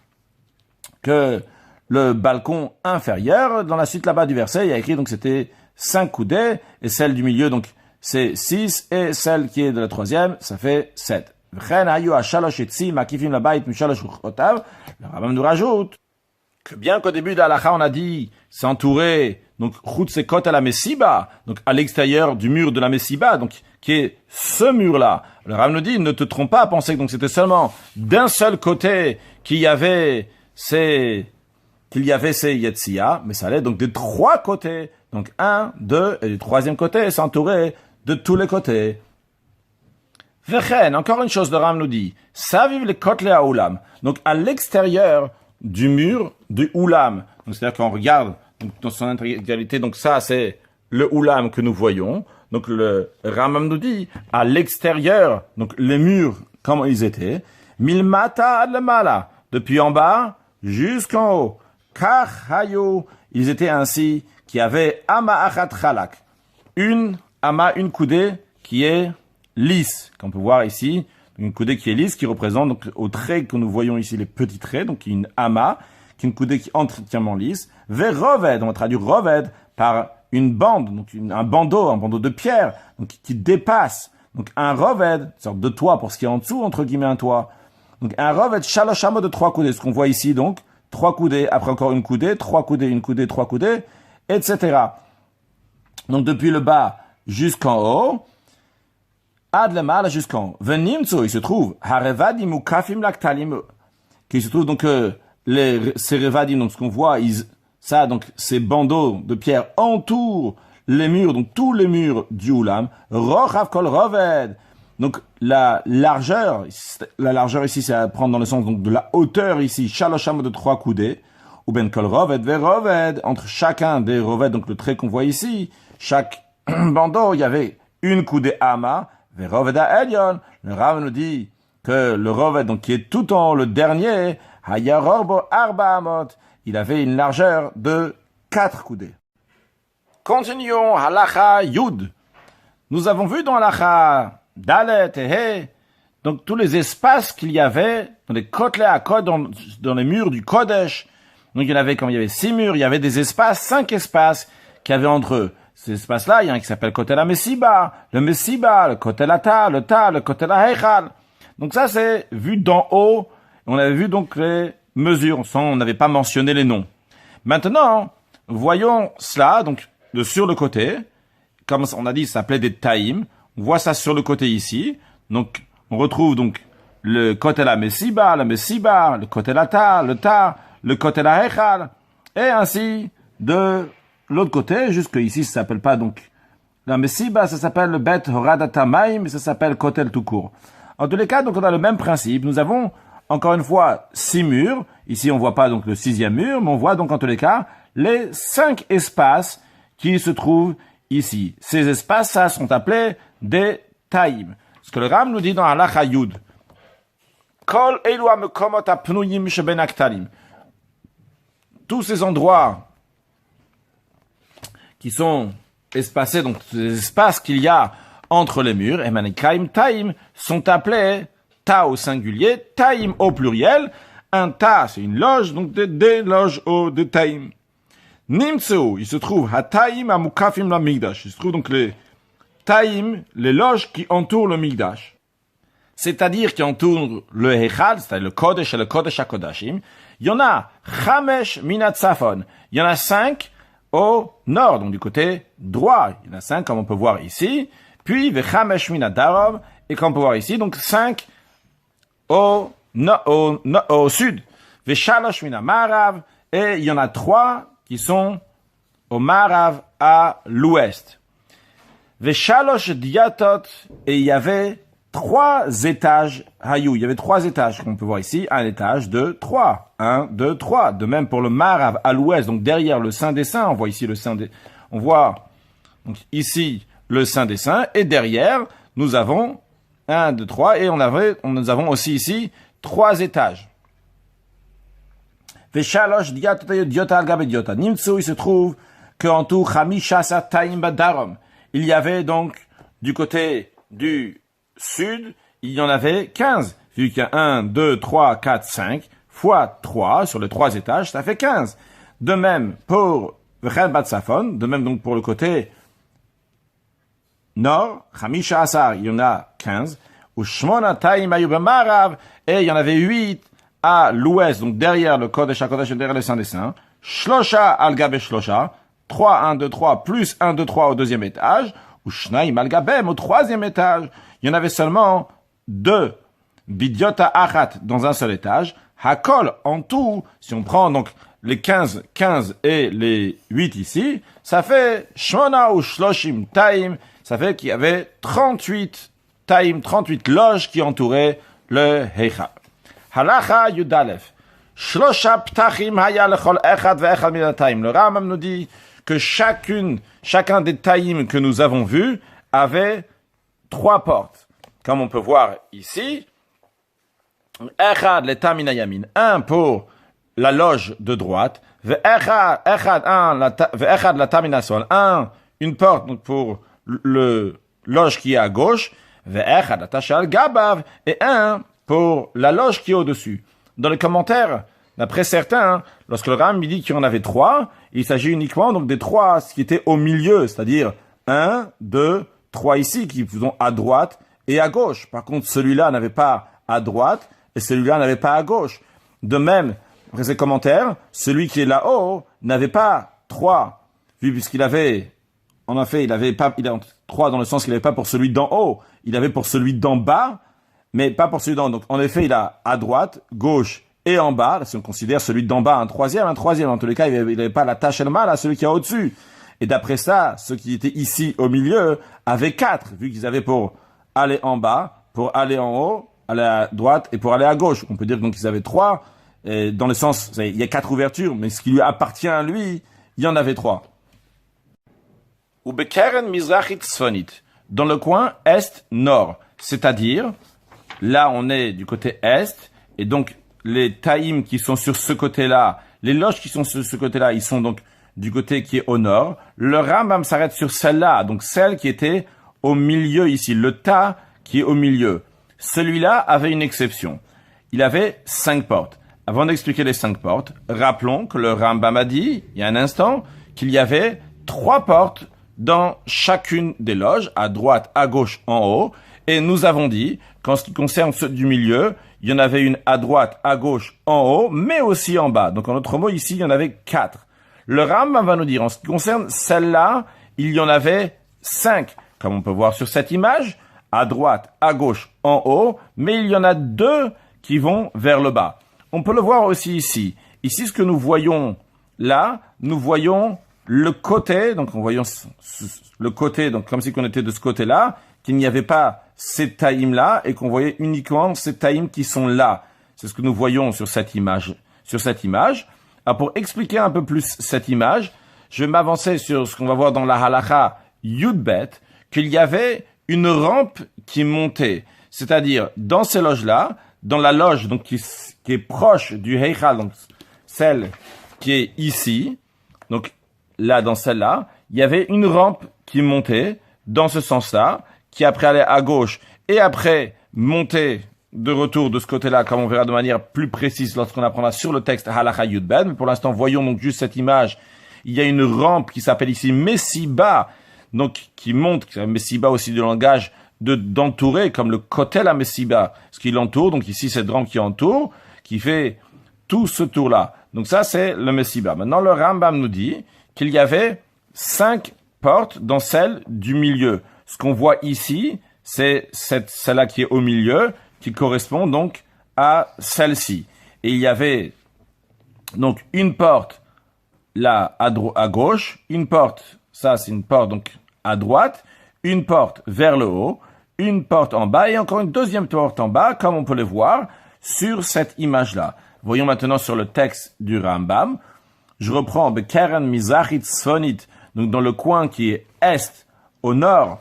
que le balcon inférieur, dans la suite là-bas du verset, il y a écrit, donc c'était 5 coudées, et celle du milieu, donc, c'est 6, et celle qui est de la troisième, ça fait 7. Le Rambam nous rajoute que bien qu'au début de l'halakha, on a dit, c'est entouré, donc, route c'est côte à la Messiba, donc, à l'extérieur du mur de la Messiba, donc, qui est ce mur-là. Le Rambam nous dit, ne te trompe pas à penser que donc c'était seulement d'un seul côté qu'il y avait ces Yetsia, mais ça allait donc des 3 côtés. Donc, 1, 2, et du troisième côté, c'est entouré de tous les côtés. Vechen, encore une chose, le Ram nous dit, ça vive les kotle à Oulam. Donc, à l'extérieur du mur du Oulam. Donc, c'est-à-dire qu'on regarde donc, dans son intégralité, donc ça, c'est le Oulam que nous voyons. Donc, le Rambam nous dit, à l'extérieur, donc les murs, comment ils étaient, milmata adlemala, depuis en bas jusqu'en haut. Kach hayo, ils étaient ainsi, qui avaient ama achat chalak. Une coudée qui est lisse, qu'on peut voir ici, une coudée qui est lisse, qui représente donc au trait que nous voyons ici, les petits traits, donc une ama, qui est une coudée qui est entièrement lisse. Vers roved, on va traduire roved par une bande, donc un bandeau de pierre, donc qui dépasse. Donc un roved, une sorte de toit pour ce qui est en dessous, entre guillemets un toit. Donc un roved shaloshamo de 3 coudées, ce qu'on voit ici donc, 3 coudées, après encore une coudée, 3 coudées, une coudée, 3 coudées, etc. Donc depuis le bas jusqu'en haut, ad le mal jusqu'en haut. Venimtso, il se trouve, harevadim ou kafim laktalim, qui se trouve donc ces revadim, donc ce qu'on voit, donc ces bandeaux de pierre entourent les murs, donc tous les murs du Oulam, rochav kol roved. Donc la largeur ici, c'est à prendre dans le sens donc de la hauteur ici, shalosham de 3 coudées, ou ben kol roved ve roved, entre chacun des roved, donc le trait qu'on voit ici, chaque bandeau, il y avait une coudée ama, ve roved a elion. Le Rav nous dit que le roved, donc qui est tout en haut, le dernier, hayarorbo arba amot, il avait une largeur de 4 coudées. Continuons, halacha yud. Nous avons vu dans halacha Dalet et He, donc tous les espaces qu'il y avait dans les kotelé à kod, dans les murs du Kodesh. Donc il y en avait, comme il y avait 6 murs, il y avait des espaces, 5 espaces qu'il y avait entre eux. Ces espaces-là, il y a un qui s'appelle kotel à Messiba, le kotel à Ta, le kotel à Heichal. Donc ça, c'est vu d'en haut. On avait vu donc les mesures, on n'avait pas mentionné les noms. Maintenant, voyons cela, donc sur le côté, comme on a dit, ça s'appelait des taïm. On voit ça sur le côté ici. Donc, on retrouve donc le kotel à Messiba, le kotel à Ta, le kotel à Heichal, et ainsi de l'autre côté, jusque ici, ça s'appelle pas donc la Messiba, ça s'appelle le Bet Horadata Maim, mais ça s'appelle kotel tout court. En tous les cas, donc on a le même principe. Nous avons encore une fois 6 murs. Ici, on voit pas donc le 6e mur, mais on voit donc en tous les cas les 5 espaces qui se trouvent ici. Ces espaces, ça, sont appelés des taïm. Ce que le Ram nous dit dans Halacha Yud. Kol elu hamekomot hapnuyim sheben haktalim. tous ces endroits qui sont espacés, donc les espaces qu'il y a entre les murs, et Manikaim Taim sont appelés Ta au singulier, Taim au pluriel. Un Ta, c'est une loge, donc des loges de Taim. Nimtseu, il se trouve Hataim Amukafim la Migdash. Il se trouve donc les Taim, les loges qui entourent le Migdash. C'est-à-dire qui entourent le Hechal, c'est-à-dire le Kodesh et le Kodesh HaKodashim. Il y en a Chamesh Minat Safon. Il y en a 5 au nord, donc du côté droit. Il y en a 5 comme on peut voir ici. Puis Vechamesh Minat Darov, et comme on peut voir ici, donc 5 au sud. Veshalosh Minat Marav, et il y en a 3 qui sont au Marav à l'ouest. Veshalosh Diatot, et il y avait 3 étages Hayou. Il y avait 3 étages, comme on peut voir ici. Un étage, 2, 3. 1, 2, 3. De même pour le Marav à l'ouest, donc derrière le Saint des Saints. On voit ici le Saint des... On voit donc ici le Saint des Saints. Et derrière, nous avons 1, 2, 3. Et nous avons aussi ici 3 étages. Veshalosh diota al gabe diota. Nimtsu, il se trouve qu'en tout, Chamishasa Taim Badarom. Il y avait donc, du côté du sud, il y en avait 15. Vu qu'il y a 1, 2, 3, 4, 5, fois 3, sur les 3 étages, ça fait 15. De même pour Vechel Bat Safon, de même donc pour le côté nord, Chamisha Asar, il y en a 15. Ou Shmona Taim Ayub Marav, et il y en avait 8 à l'ouest, donc derrière le Kodesh HaKodesh, derrière le Saint des Saints. Shlosha al gabe Shlosha, 3, 1, 2, 3, plus 1, 2, 3 au 2e étage. Ou Shnaim al gabem au 3e étage. Il y en avait seulement 2. Bidyota achat dans un seul étage. Hakol en tout, si on prend donc les 15 et les 8 ici, ça fait Shmona ou Shloshim Taim, ça fait qu'il y avait 38 Taim, 38 loges qui entouraient le Heichal. Halacha Yudalef. Shlosha ptachim haya lechol echad ve'echad min ha-taim. Le Rambam nous dit que chacun des taïm que nous avons vus avait 3 portes. Comme on peut voir ici, echad le tamin yamin, 1 pour la loge de droite, ve'echad la tamin sol, une porte donc pour le loge qui est à gauche, ve'echad la tashal gabav, et 1 pour la loge qui est au-dessus. Dans les commentaires, d'après certains, lorsque le Rambam dit qu'il y en avait 3, il s'agit uniquement donc des 3 qui étaient au milieu, c'est-à-dire 1, 2, 3 ici, qui sont à droite et à gauche. Par contre, celui-là n'avait pas à droite et celui-là n'avait pas à gauche. De même, après ces commentaires, celui qui est là-haut n'avait pas 3, puisqu'il avait, en effet, il avait 3 dans le sens qu'il n'avait pas pour celui d'en haut, il avait pour celui d'en bas, mais pas pour celui d'en haut. Donc, en effet, il a à droite, gauche et en bas. Si on considère celui d'en bas un troisième. En tous les cas, il n'avait pas la tâche et le mal à celui qui est au-dessus. Et d'après ça, ceux qui étaient ici au milieu avaient 4, vu qu'ils avaient pour aller en bas, pour aller en haut, aller à droite et pour aller à gauche. On peut dire donc qu'ils avaient 3, dans le sens, il y a 4 ouvertures, mais ce qui lui appartient à lui, il y en avait 3. Ou bekeren mizrachit tzfonit, dans le coin est-nord, c'est-à-dire, là on est du côté est, et donc les taïm qui sont sur ce côté-là, les loges qui sont sur ce côté-là, ils sont donc du côté qui est au nord. Le Rambam s'arrête sur celle-là, donc celle qui était au milieu ici, le tas qui est au milieu. Celui-là avait une exception. Il avait 5 portes. Avant d'expliquer les 5 portes, rappelons que le Rambam a dit, il y a un instant, qu'il y avait 3 portes dans chacune des loges, à droite, à gauche, en haut. Et nous avons dit qu'en ce qui concerne ceux du milieu, il y en avait une à droite, à gauche, en haut, mais aussi en bas. Donc en d'autres mots, ici, il y en avait 4. Le Rambam va nous dire, en ce qui concerne celle-là, il y en avait 5. Comme on peut voir sur cette image, à droite, à gauche, en haut, mais il y en a 2 qui vont vers le bas. On peut le voir aussi ici. Ici, ce que nous voyons là, nous voyons le côté, donc en voyant le côté, donc comme si on était de ce côté-là, qu'il n'y avait pas ces taïms-là et qu'on voyait uniquement ces taïms qui sont là. C'est ce que nous voyons sur cette image. Alors pour expliquer un peu plus cette image, je vais m'avancer sur ce qu'on va voir dans la halakha Yudbet, qu'il y avait une rampe qui montait. C'est-à-dire, dans ces loges-là, dans la loge donc qui est proche du Heichal, donc celle qui est ici, donc là, dans celle-là, il y avait une rampe qui montait dans ce sens-là, qui après allait à gauche, et après montait de retour de ce côté-là, comme on verra de manière plus précise lorsqu'on apprendra sur le texte Halacha Yud Bet. Mais pour l'instant, voyons donc juste cette image. Il y a une rampe qui s'appelle ici Messiba, donc qui monte, Messiba aussi du langage d'entourer, comme le Kotel à Messiba, ce qui l'entoure. Donc ici, cette rampe qui entoure, qui fait tout ce tour-là. Donc ça, c'est le Messiba. Maintenant, le Rambam nous dit qu'il y avait 5 portes dans celle du milieu. Ce qu'on voit ici, c'est celle-là qui est au milieu, qui correspond donc à celle-ci. Et il y avait donc une porte là à gauche, une porte, ça c'est une porte donc à droite, une porte vers le haut, une porte en bas et encore une deuxième porte en bas, comme on peut le voir sur cette image-là. Voyons maintenant sur le texte du Rambam. Je reprends Bekeren Mizrachit Tzfonit, donc dans le coin qui est est, au nord,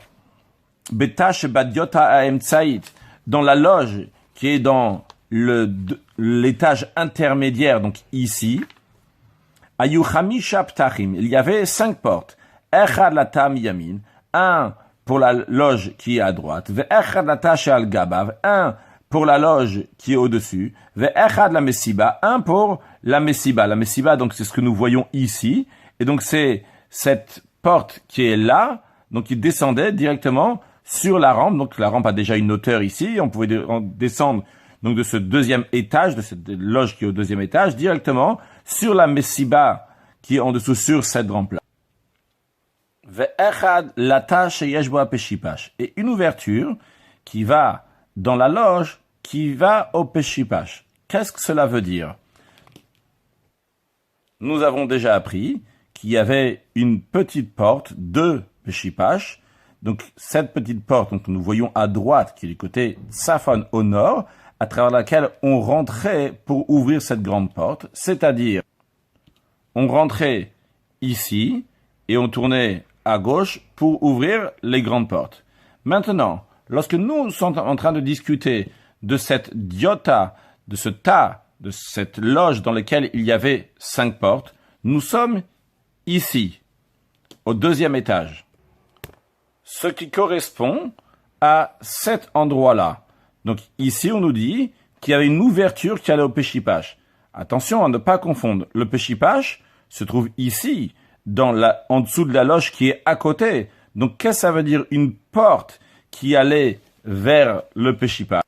Betash Badiota Aemtsaït, dans la loge qui est dans l'étage intermédiaire, donc ici, Ayu Chamisha Ptachim, il y avait 5 portes. Echad Latam Yamin, un pour la loge qui est à droite, Ve'echad Latash Al Gabav, un pour la loge qui est au-dessus, Ve'echad la Messiba, un pour la Messiba. La Messiba, donc c'est ce que nous voyons ici, et donc c'est cette porte qui est là, donc qui descendait directement sur la rampe. Donc la rampe a déjà une hauteur ici, on pouvait descendre donc de ce deuxième étage, de cette loge qui est au deuxième étage, directement sur la Messiba qui est en dessous sur cette rampe-là. Et une ouverture qui va dans la loge, qui va au Peshipash. Qu'est-ce que cela veut dire? Nous avons déjà appris qu'il y avait une petite porte de Peshipash. Donc cette petite porte, donc nous voyons à droite, qui est du côté Tsafon au nord, à travers laquelle on rentrait pour ouvrir cette grande porte, c'est-à-dire on rentrait ici et on tournait à gauche pour ouvrir les grandes portes. Maintenant, lorsque nous sommes en train de discuter de cette diota, de ce tas, de cette loge dans laquelle il y avait 5 portes, nous sommes ici, au deuxième étage. Ce qui correspond à cet endroit-là. Donc ici, on nous dit qu'il y avait une ouverture qui allait au Peshipash. Attention à ne pas confondre. Le Peshipash se trouve ici, en dessous de la loge qui est à côté. Donc qu'est-ce que ça veut dire une porte qui allait vers le Peshipash?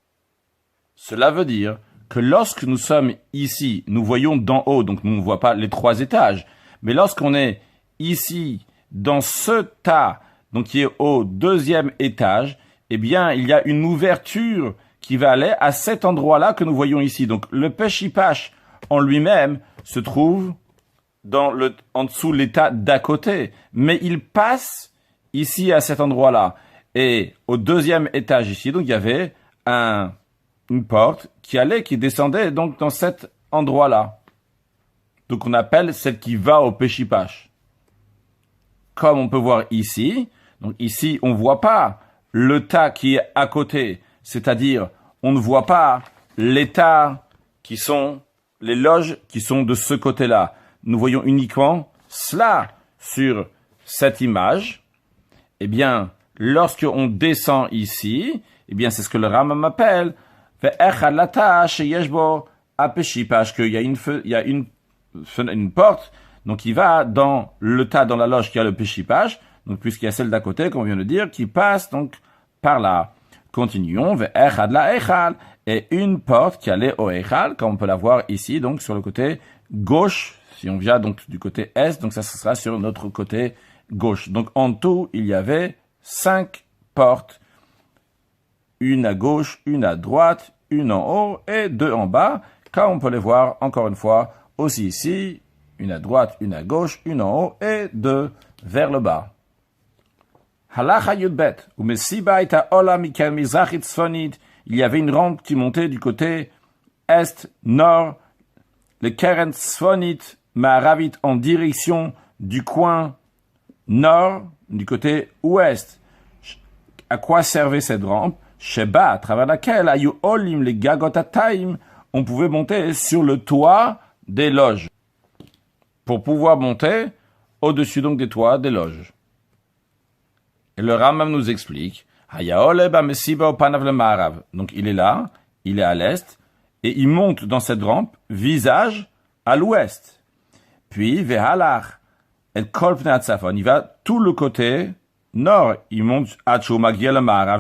Cela veut dire que lorsque nous sommes ici, nous voyons d'en haut, donc nous ne voyons pas les 3 étages. Mais lorsqu'on est ici, dans ce tas, donc qui est au deuxième étage, eh bien, il y a une ouverture qui va aller à cet endroit-là que nous voyons ici. Donc, le Peshipash en lui-même se trouve en dessous de l'état d'à côté. Mais il passe ici à cet endroit-là. Et au deuxième étage ici, donc, il y avait une porte qui descendait donc dans cet endroit-là. Donc, on appelle celle qui va au Peshipash. Comme on peut voir ici, donc ici, on ne voit pas le tas qui est à côté, c'est-à-dire, on ne voit pas les tas qui sont, les loges qui sont de ce côté-là. Nous voyons uniquement cela sur cette image. Eh bien, lorsqu'on descend ici, eh bien, c'est ce que le Rambam appelle, qu'il y a une porte, donc il va dans le tas, dans la loge qui a le Peshipash, donc puisqu'il y a celle d'à côté, comme on vient de dire, qui passe donc par là. Continuons, et une porte qui allait au Echal, comme on peut la voir ici, donc sur le côté gauche, si on vient donc du côté est, donc ça sera sur notre côté gauche. Donc en tout, il y avait 5 portes, une à gauche, une à droite, une en haut et 2 en bas, comme on peut les voir encore une fois aussi ici, une à droite, une à gauche, une en haut et 2 vers le bas. Halacha Yudbet, ou Messiba et Ola Mikel Mizrachit Tzfonit, il y avait une rampe qui montait du côté est, nord, le Keren Tzfonit, Ma'aravit en direction du coin nord, du côté ouest. À quoi servait cette rampe? Sheba, à travers laquelle, Ayu Olim, les Gagot Ataim, on pouvait monter sur le toit des loges. pour pouvoir monter au-dessus donc des toits des loges. Et le Rambam nous explique, donc il est là, il est à l'est, et il monte dans cette rampe, visage à l'ouest. Puis, vehalach, el kolpne atzafon, il va tout le côté nord, il monte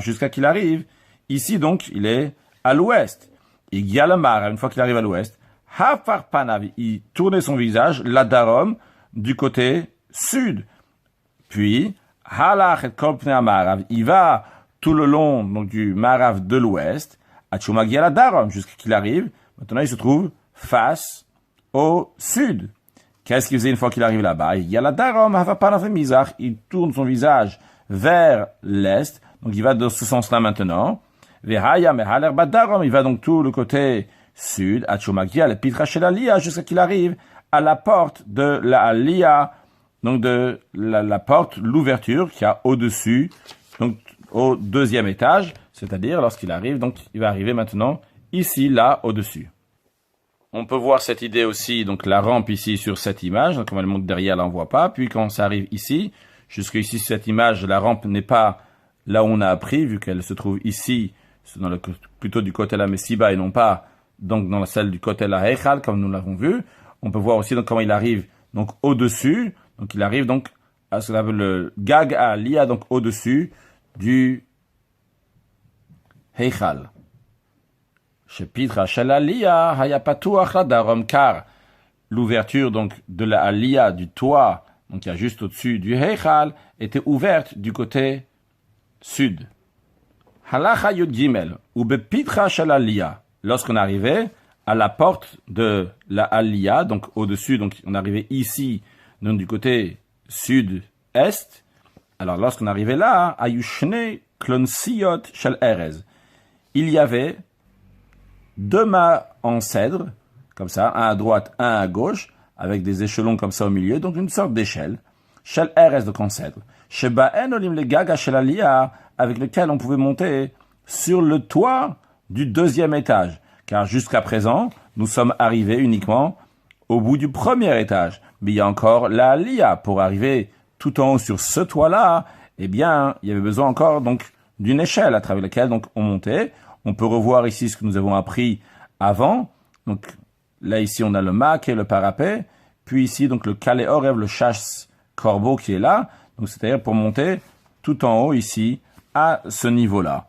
jusqu'à qu'il arrive. Ici donc, il est à l'ouest. Il y a le Marav, une fois qu'il arrive à l'ouest, hafar panav, il tournait son visage, la darom, du côté sud. Puis, halach et kolpne amarav, il va tout le long donc, du Marav de l'ouest, achumagia la darom, jusqu'à qu'il arrive. Maintenant, il se trouve face au sud. Qu'est-ce qu'il faisait une fois qu'il arrive là-bas? Il y a la darom, hafar panav mizach, il tourne son visage vers l'est, donc il va dans ce sens-là maintenant. Il va donc tout le côté sud, jusqu'à qu'il arrive à la porte de la Aliyah, donc de la porte, l'ouverture qu'il y a au-dessus, donc au deuxième étage, c'est-à-dire lorsqu'il arrive, donc il va arriver maintenant ici, là, au-dessus. On peut voir cette idée aussi, donc la rampe ici sur cette image, donc on va le montrer derrière, là on voit pas, puis quand ça arrive ici, jusqu'ici cette image, la rampe n'est pas là où on a appris, vu qu'elle se trouve ici, plutôt du côté la Messiba et non pas donc dans celle du côté la Heichal, comme nous l'avons vu. On peut voir aussi donc comment il arrive donc au-dessus, donc il arrive donc à ce qu'on appelle le Gag à Aliyah, donc au-dessus du Heichal. Shepitra shel Aliyah haya patuach ladarom, car l'ouverture donc de la Aliyah, du toit, donc il y a juste au-dessus du Heichal, était ouverte du côté sud. Halacha Yud Gimel, ou bepitra shel Aliyah, lorsqu'on arrivait à la porte de la Aliyah, donc au-dessus, donc on arrivait ici, donc du côté sud-est, alors lorsqu'on arrivait là, ayushne klonsiyot shel erez, il y avait deux mâts en cèdre, comme ça, un à droite, un à gauche, avec des échelons comme ça au milieu, donc une sorte d'échelle, shel erez, donc en cèdre, sheba'en olim le gaga shel Aliyah, avec lequel on pouvait monter sur le toit du deuxième étage. Car jusqu'à présent, nous sommes arrivés uniquement au bout du premier étage. Mais il y a encore la Aliyah. Pour arriver tout en haut sur ce toit-là, eh bien, il y avait besoin encore donc d'une échelle à travers laquelle donc on montait. On peut revoir ici ce que nous avons appris avant. Donc là, ici, on a le mak et le parapet. Puis ici, donc le kalé orev, le chasse-corbeau qui est là. Donc c'est-à-dire pour monter tout en haut ici, à ce niveau-là.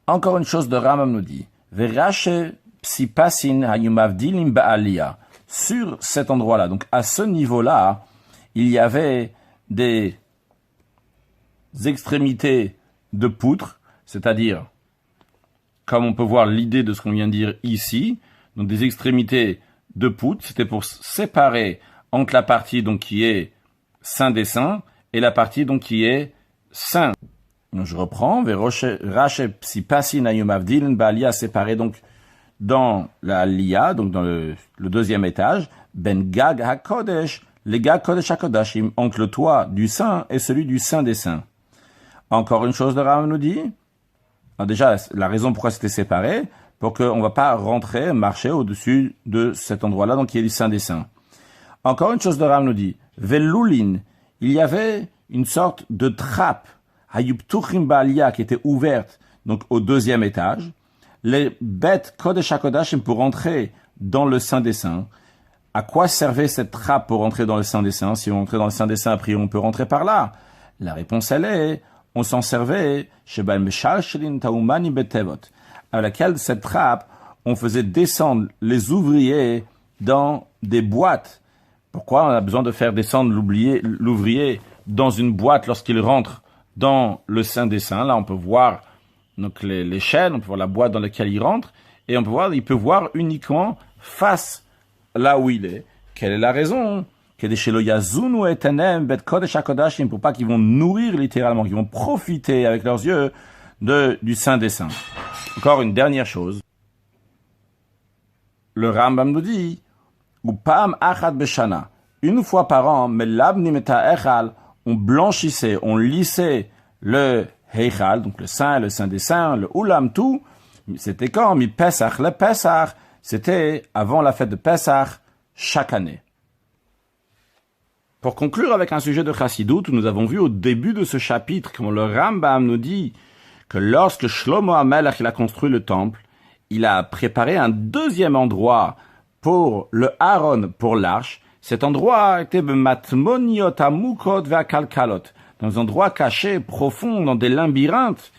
Encore une chose de Rambam nous dit, Verache psipasin hayumavdilim ba'aliyah. Sur cet endroit-là, donc à ce niveau-là, il y avait des extrémités de poutres, c'est-à-dire, comme on peut voir l'idée de ce qu'on vient de dire ici, donc des extrémités de poutres, c'était pour séparer entre la partie donc qui est saint des saints et la partie donc qui est saint. Donc je reprends, Rache psipasin hayumavdilim ba'aliyah, séparé donc dans la Aliyah, donc dans le deuxième étage, ben gag hakodesh, les gag kodesh hakodashim, entre le toit du saint et celui du saint des saints. Encore une chose de Rambam nous dit, alors déjà la raison pourquoi c'était séparé, pour qu'on ne va pas rentrer, marcher au-dessus de cet endroit-là, donc qui est du saint des saints. Encore une chose de Rambam nous dit, velulin, il y avait une sorte de trappe, hayuptuchim ba'aliyah, qui était ouverte, donc au deuxième étage, les bêtes Kodesh HaKodashim pour entrer dans le Saint des Saints. À quoi servait cette trappe pour entrer dans le Saint des Saints? Si on entrait dans le Saint des Saints, après on peut rentrer par là. La réponse elle est, on s'en servait à laquelle cette trappe, on faisait descendre les ouvriers dans des boîtes. Pourquoi on a besoin de faire descendre l'ouvrier dans une boîte lorsqu'il rentre dans le Saint des Saints? Là on peut voir donc les chaînes, on peut voir la boîte dans laquelle il rentre, et il peut voir uniquement face là où il est. Quelle est la raison? Pour pas qu'ils vont nourrir littéralement, qu'ils vont profiter avec leurs yeux du Saint des Saints. Encore une dernière chose. Le Rambam nous dit, Upam achad beshana, une fois par an, on blanchissait, on lissait le Heichal, donc le Saint des Saints, le Ulam, tout, c'était quand? Mi Pesach, le Pesach, c'était avant la fête de Pesach, chaque année. Pour conclure avec un sujet de Chassidut, nous avons vu au début de ce chapitre, comme le Rambam nous dit, que lorsque Shlomo HaMelech il a construit le temple, il a préparé un deuxième endroit pour le Aaron, pour l'arche. Cet endroit était matmoniot amukot ve'akalkalot, dans un endroit caché, profond, dans des labyrinthes.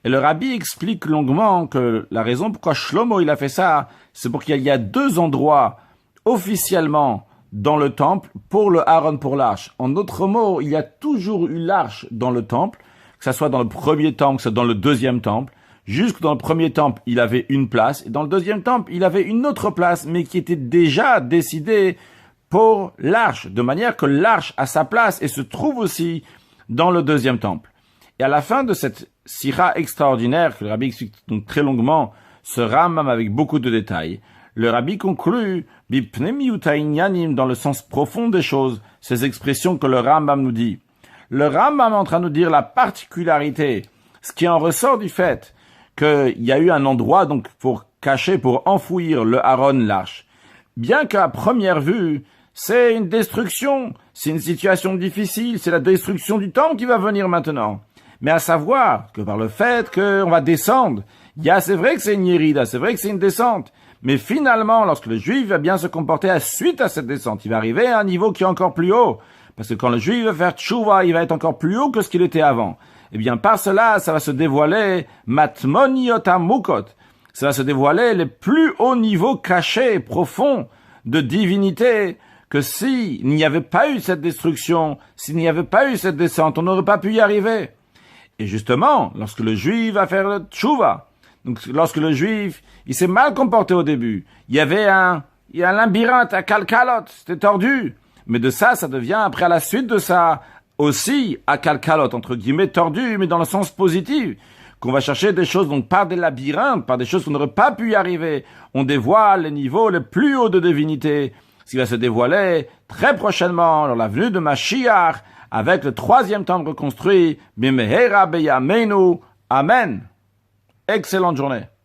Et le rabbi explique longuement que la raison pourquoi Shlomo il a fait ça, c'est pour qu'il y a deux endroits officiellement dans le temple pour le Aaron, pour l'arche. En d'autres mots, il y a toujours eu l'arche dans le temple, que ça soit dans le premier temple, que ce soit dans le deuxième temple. Jusque dans le premier temple, il avait une place, et dans le deuxième temple, il avait une autre place, mais qui était déjà décidée pour l'arche, de manière que l'arche a sa place et se trouve aussi dans le deuxième temple. Et à la fin de cette sira extraordinaire, que le rabbi explique donc très longuement, ce Rambam avec beaucoup de détails, le rabbi conclut dans le sens profond des choses, ces expressions que le Rambam nous dit. Le Rambam est en train de nous dire la particularité, ce qui en ressort du fait qu'il y a eu un endroit donc pour cacher, pour enfouir le Aaron, l'arche. Bien qu'à première vue, c'est une destruction, c'est une situation difficile, c'est la destruction du temple qui va venir maintenant. Mais à savoir que par le fait qu'on va descendre, c'est vrai que c'est une yérida, c'est vrai que c'est une descente. Mais finalement, lorsque le juif va bien se comporter suite à cette descente, il va arriver à un niveau qui est encore plus haut. Parce que quand le juif va faire tchouva, il va être encore plus haut que ce qu'il était avant. Eh bien, par cela, ça va se dévoiler matmoniot amukot. Ça va se dévoiler les plus hauts niveaux cachés, profonds de divinité, que s'il n'y avait pas eu cette destruction, s'il n'y avait pas eu cette descente, on n'aurait pas pu y arriver. Et justement, lorsque le juif va faire le tchouva, donc lorsque le juif, il s'est mal comporté au début, il y a un labyrinthe à kalkalot, c'était tordu. Mais de ça devient après à la suite de ça, aussi à kalkalot, entre guillemets, tordu, mais dans le sens positif, qu'on va chercher des choses, donc par des labyrinthes, par des choses qu'on n'aurait pas pu y arriver. On dévoile les niveaux les plus hauts de divinité, ce qui va se dévoiler très prochainement, dans la venue de Mashiach, avec le troisième temple reconstruit, Bimehera Beyameinu. Amen. Excellente journée.